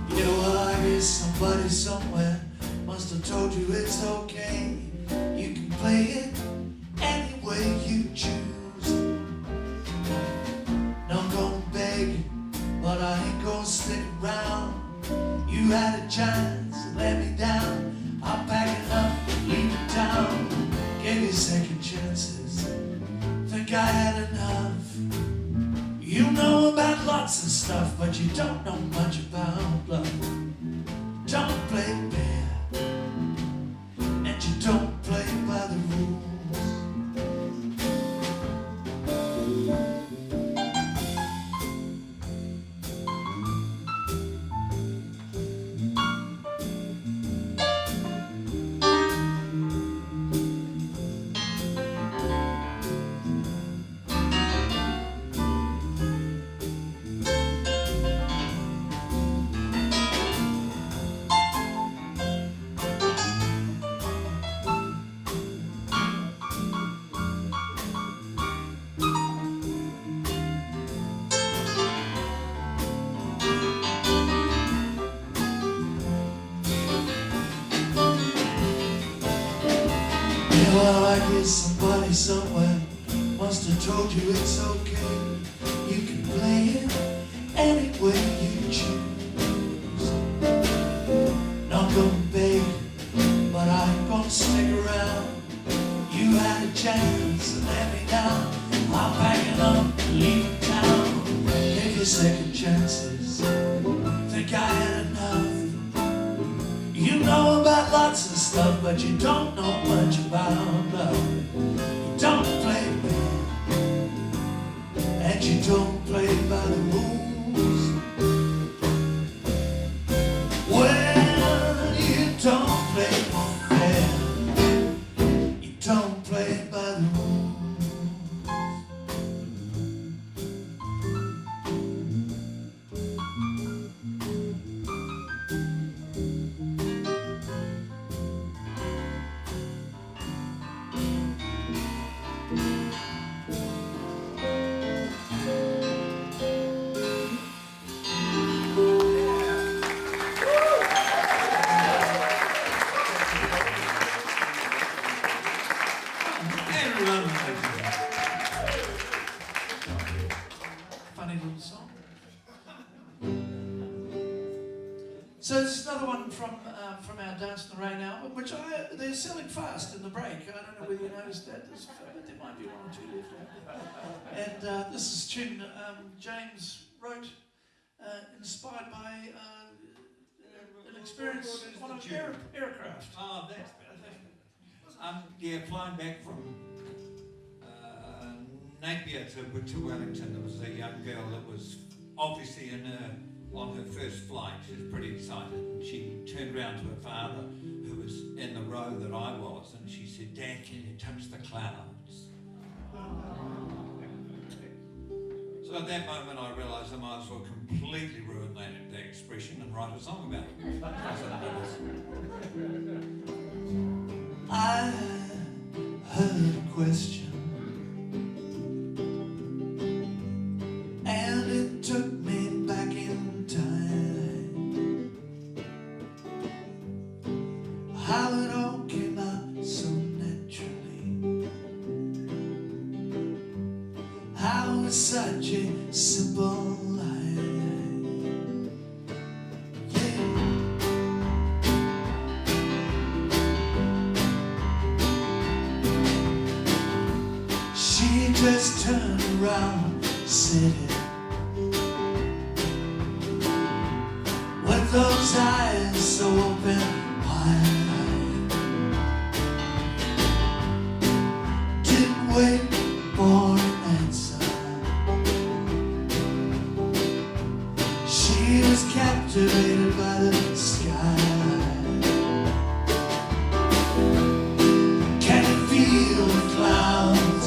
You know, I guess somebody somewhere must have told you it's okay. You can play it any way you choose. No, I'm gonna beg, but I ain't gonna stick around. You had a chance, let me down. I'm packing up, leaving town. Gave you second chances, think I had enough. You know about lots of stuff, but you don't know much about love. Don't play fair, and you don't play by the rules. I guess somebody somewhere must have told you it's okay. You can play it any way you choose. Not gonna beg, but I ain't gonna stick around. You had a chance and let me down. I'm packing up, leaving town. Gave you second chances, think I had enough. You know about lots of stuff, but you don't know much about love. You don't play fair, and you don't play by the rules. Well, you don't play fair, you don't play by the rules. Funny little song. So this is another one from our Dance in the Rain album, which they're selling fast in the break. I don't know whether you noticed that. There might be one or two left. And this is a tune James wrote, inspired by an experience on an aircraft. Oh, that's better. Yeah, flying back from Napier to Wellington, there was a young girl that was obviously on her first flight. She was pretty excited. And she turned around to her father, who was in the row that I was, and she said, "Dad, can you touch the clouds?" So at that moment I realised I might as well completely ruin that expression and write a song about it. I heard a question, and it took me back in time. How it all came out so naturally. How it's such a simple lie. Yeah. She just turned around, said it, with those eyes so open wide. Didn't wait for an answer. She was captivated by the sky. Can you feel the clouds?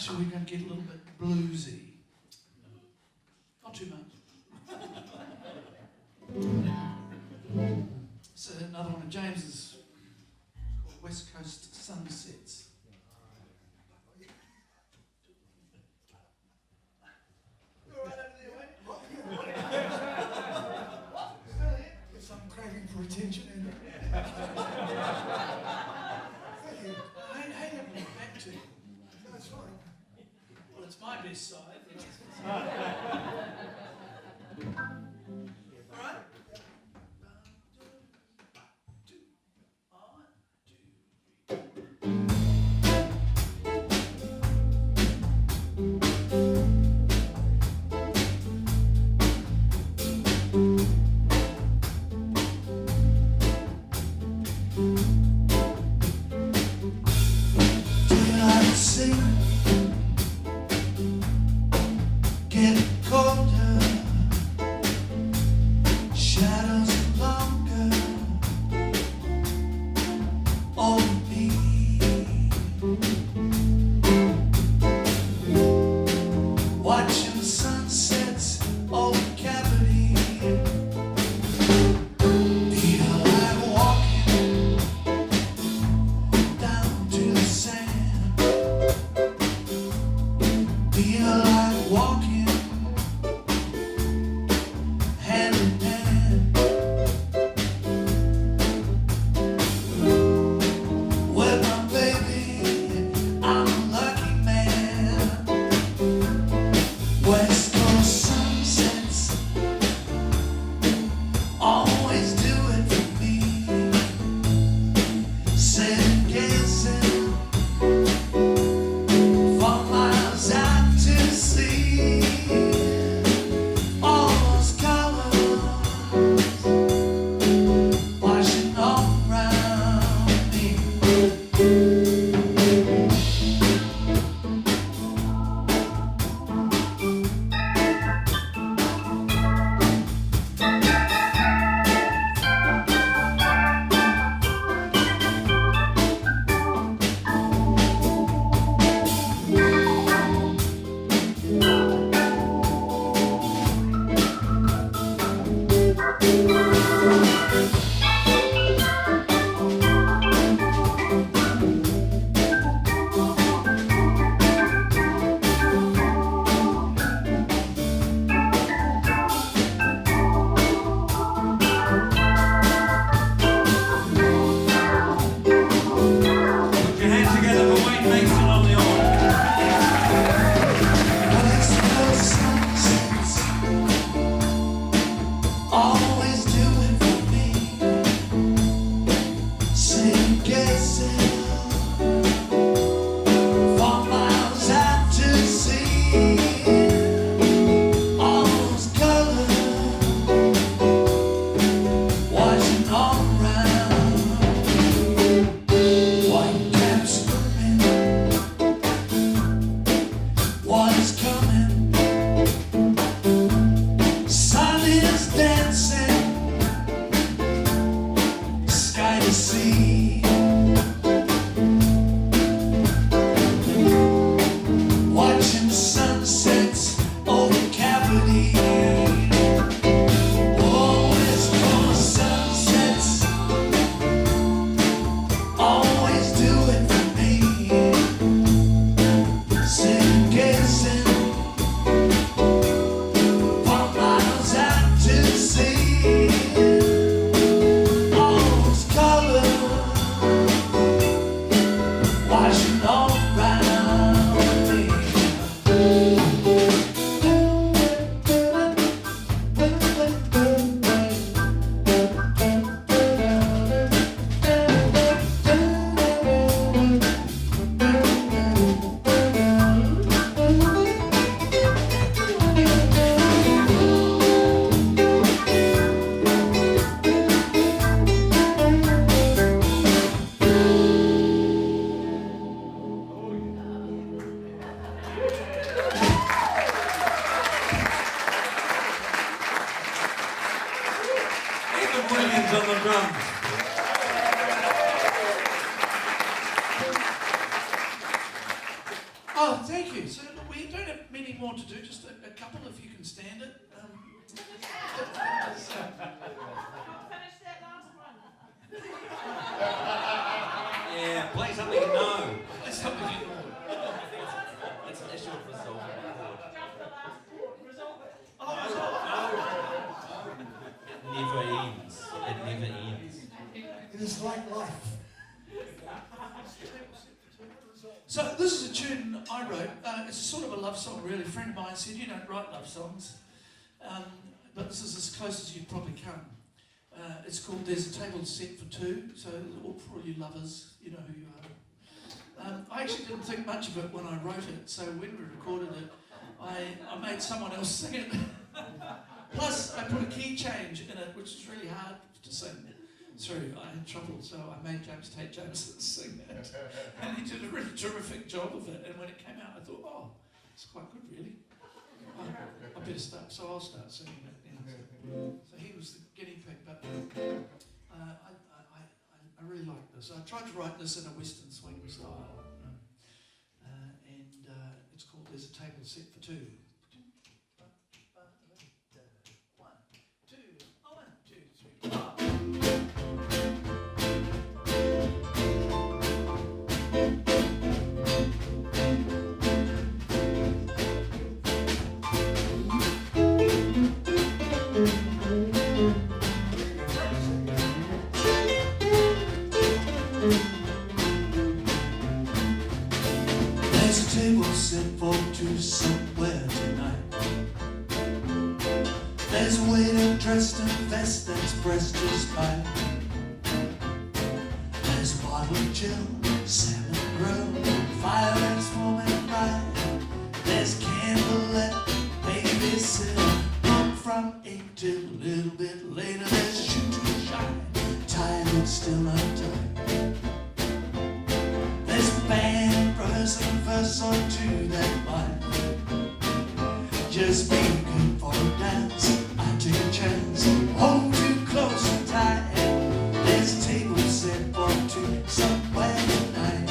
much, or we're going to get a little bit bluesy? Not too much. So another one of James's, called West Coast Sunsets. Yes, I'm craving for attention. And thank you. I hate having it back to you. That's fine. Well, it's my best side. All right. Thank you. So we don't have many more to do, just a couple if you can stand it. So, Finish that last one. Yeah, play something you know. let's help you get more. It's an issue of resolving the chord. Just the last chord. Resolve it. It never ends. It never ends. It is like life. So this is a tune I wrote. It's sort of a love song, really. A friend of mine said, you don't write love songs. But this is as close as you'd probably come. It's called There's a Table Set for Two. So for all you lovers, you know who you are. I actually didn't think much of it when I wrote it. So when we recorded it, I made someone else sing it. Plus, I put a key change in it, which is really hard to sing through. I had trouble, so I made James Tate Jameson sing it. And he did a really terrific job of it. And when it came out, I thought, oh, it's quite good, really. I better start, so I'll start singing it. So he was the guinea pig, but I really like this. I tried to write this in a Western swing style. And it's called There's a Table Set for Two. 1, 2, 1, 2, 3, 4. Somewhere tonight. There's a waiter dressed in a vest that's pressed just right. There's a bottle of chill, salmon grill, fire that's warming bright. There's candlelit babysit from 8 till a little bit later. There's Choo to shine, tired but still untied. There's a band rehearsing a verse or two that might just be good for a dance. I take a chance, hold too close and tight. There's a table set for two somewhere tonight.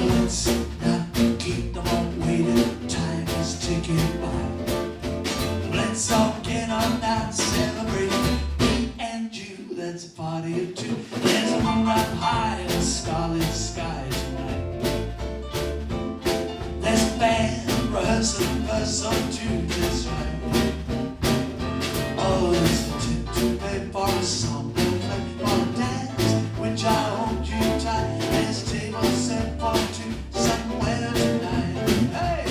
Let's not keep them all waiting, time is ticking by. Let's all get on now, celebrate me and you. That's a party of two. There's a moon up high in the starlit sky tonight. There's a band rehearsing a verse or two just right. Oh, there's a tip to pay for a song to play for a dance, which I hold you tight. There's a table set for two somewhere tonight. Hey!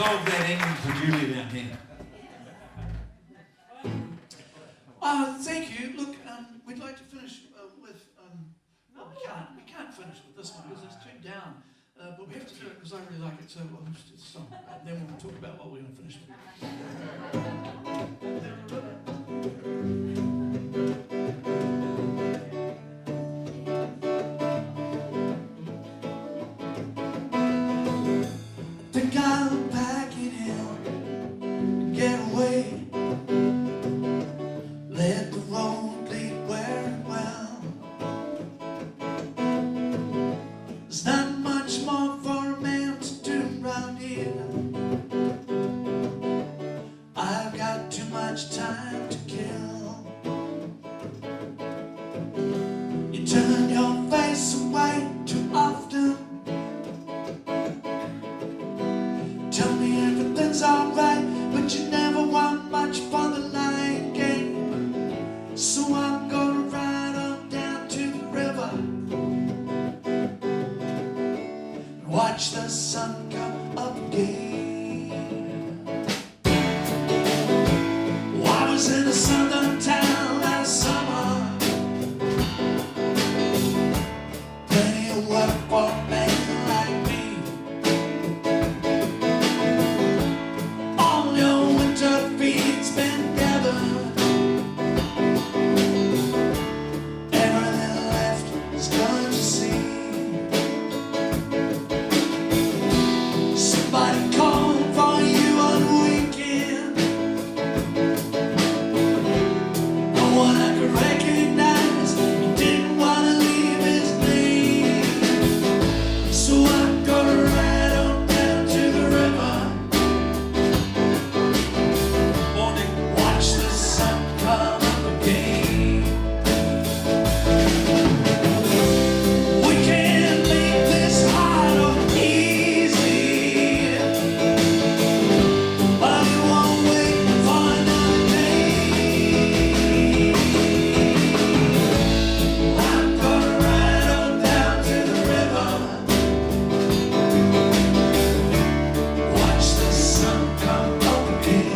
solve that ending for Julie down here. Thank you. Look, we'd like to finish with. We can't finish with this one because it's too down. But we have to do it because I really like it, so we'll just do the song. And then we'll talk about what we're going to finish with. Think I'll pack it in and get away. Let the road lead where it will. There's not much more for a man to do round here. I've got too much time to kill. You turn your face away too often. Tell me everything's alright, but you never want much for the line game. So I'm gonna ride on down to the river and watch the sun come up again. Oh, I was in a southern town last summer. Plenty of work for a man like me. All your winter feed's been gathered. Everything left is gone to see. Somebody called for you on the weekend. No one I could recognize. You didn't want to leave his name. So I'm gonna ride on down to the river. Morning. Watch the sun come up again. We can't make this hard or easy, but it won't wait for another day. I'm gonna ride on down to the river. Watch the sun come up again.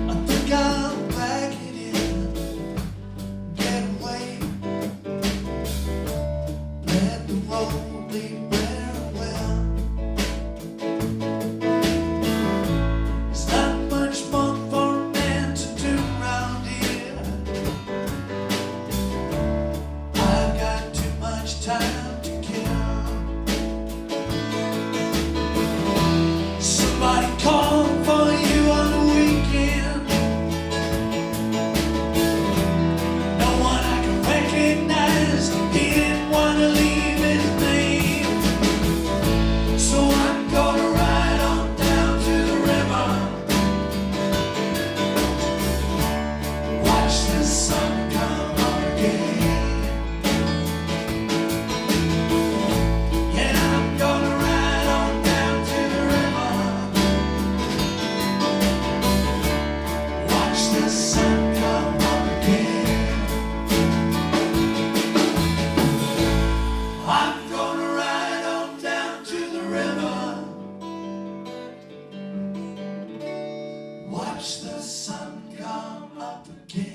I think I'll pack it in, get away, let the road lead where it will. There's not much more for a man to do round here. I've got too much time to kill. Somebody called for you on the weekend. No one I can recognize. He didn't want to leave his name. So I'm gonna ride on down to the river. Watch the sun come up again. Yeah, I'm gonna ride on down to the river. Watch the sun come up again. I'm gonna ride on down to the river. Watch the sun come up again.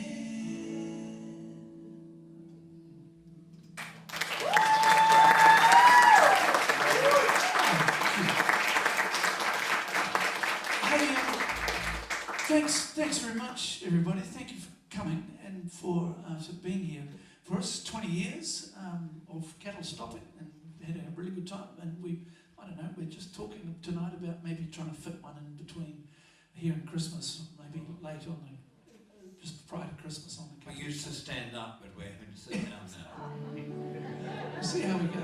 Hey, thanks very much, everybody. Thank you for coming and for being here. For us, 20 years of cattle stopping, and we've had a really good time. And I don't know, we're just talking tonight about maybe trying to fit one in between here and Christmas, maybe late on just prior to Christmas on the We country. used to stand up, but we're having to sit down now. We'll see how we go.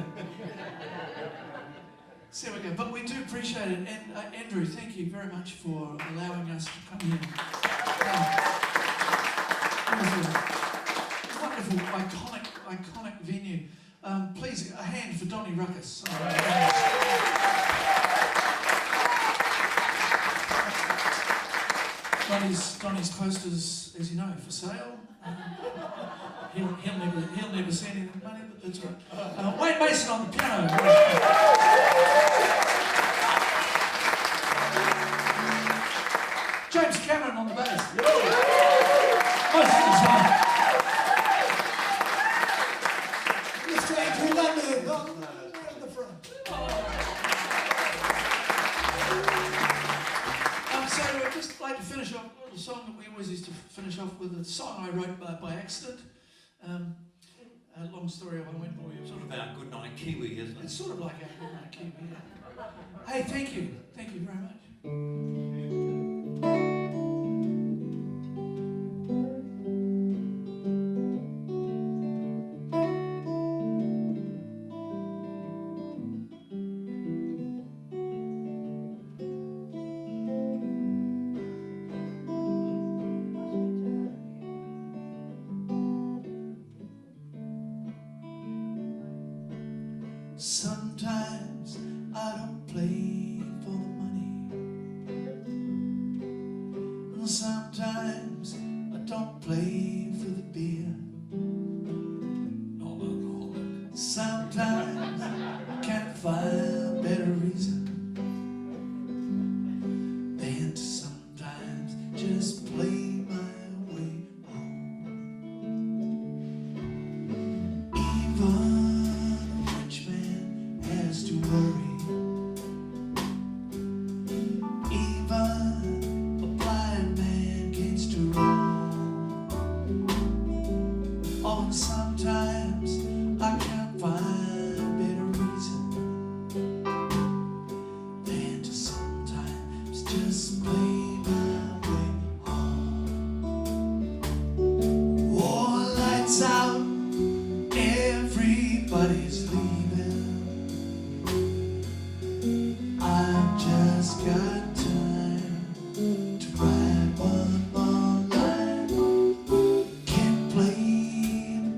So there we go. But we do appreciate it. And Andrew, thank you very much for allowing us to come here. It was a wonderful, iconic venue. Please, a hand for Donnie Ruckus. Donnie's posters, as you know, for sale. He'll never see any money, but that's right. Wayne Mason on the piano. James Cameron on the bass. Most of the time. Mr. Andrew London, right at the front. So I'd just like to finish off with a song that we always used to finish off with, a song I wrote by accident. A long story I went for you. Sort of our Goodnight Kiwi, isn't it? It's sort of like our Goodnight Kiwi. Yeah. Hey, thank you very much. Sometimes I don't play for the money. Sometimes I don't play for the beer. Sometimes I can't find a better reason than to sometimes just play my way home. Even a rich man has to worry. Even a blind man gets to roam. Oh, and sometimes I can't find a better reason than to sometimes just play my way home. Oh, lights out, everybody's leaving. I've just got time to write one more line. Can't play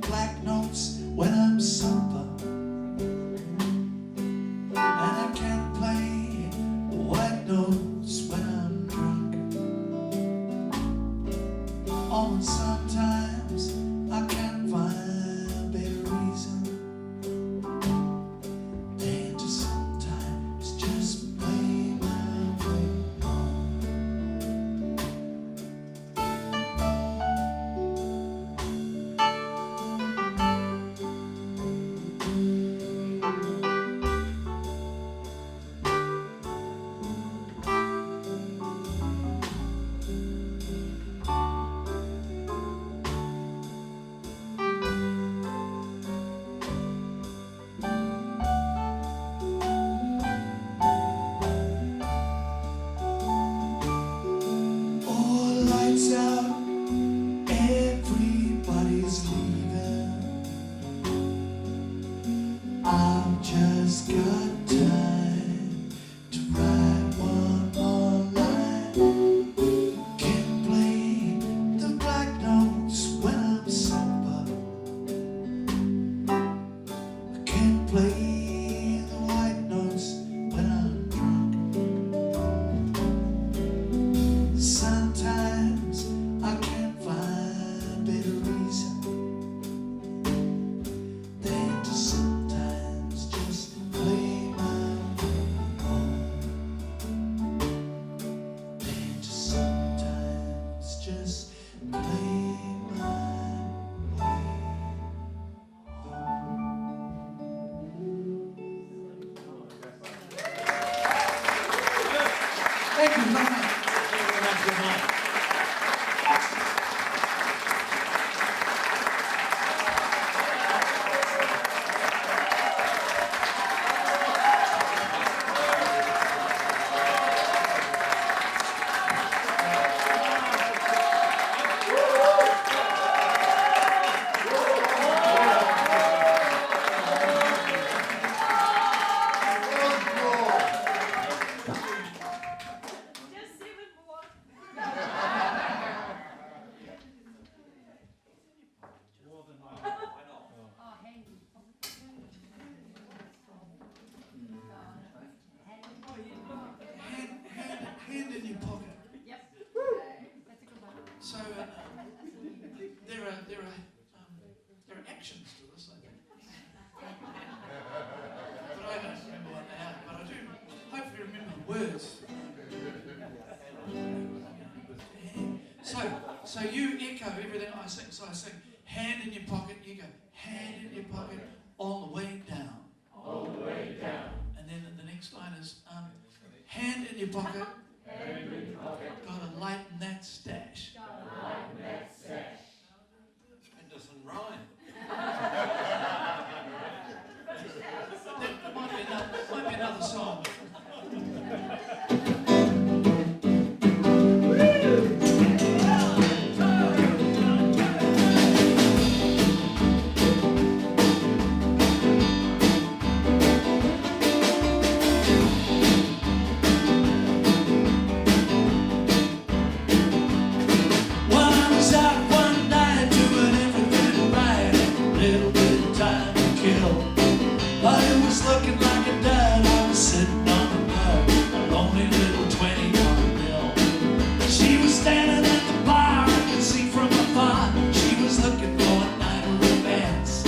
black notes when I'm sober, and I can't play white notes when I'm drunk. Oh, and sometimes I can't find there are actions to this, I think. But I don't remember what they are. But I do hopefully remember the words. So you echo everything I sing. So I sing, hand in your pocket. You go, hand in your pocket, on the way down. On the way down. And then the next line is, hand in your pocket. Hand in your pocket. Gotta lighten that stash. Gotta lighten that stash. It doesn't rhyme. There might be another song. Looking like a dud, I was sitting on the mud, a lonely little 20-dollar bill. She was standing at the bar, I could see from afar. She was looking for a night of romance.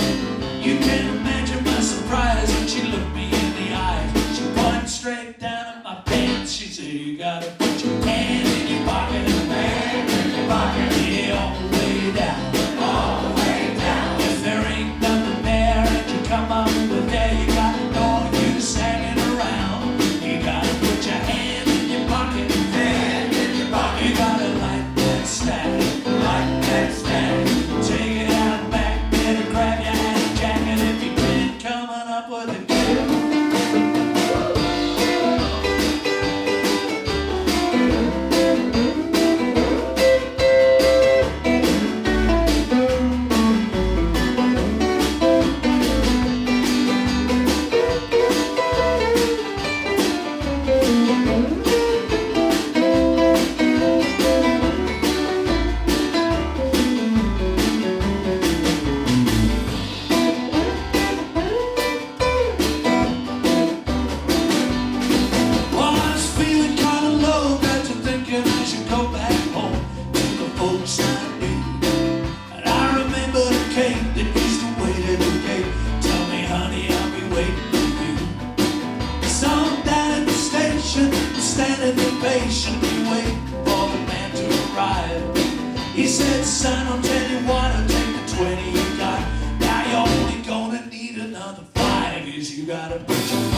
You can't imagine my surprise when she looked me in the eye. She pointed straight down at my pants. She said, you gotta put your hand in your pocket, hand in your pocket, yeah, all the way down, all the way down. If there ain't nothing there and you come up with there, you got hanging around. You gotta put your hand in your pocket, hand in your pocket. You gotta light that stack, light that stack. Take it out back, better grab your hat jacket if you can, coming up with a kick. He said, son, I'll tell you what, I'll take the 20 you got. Now you're only gonna need another 5, 'cause you gotta put your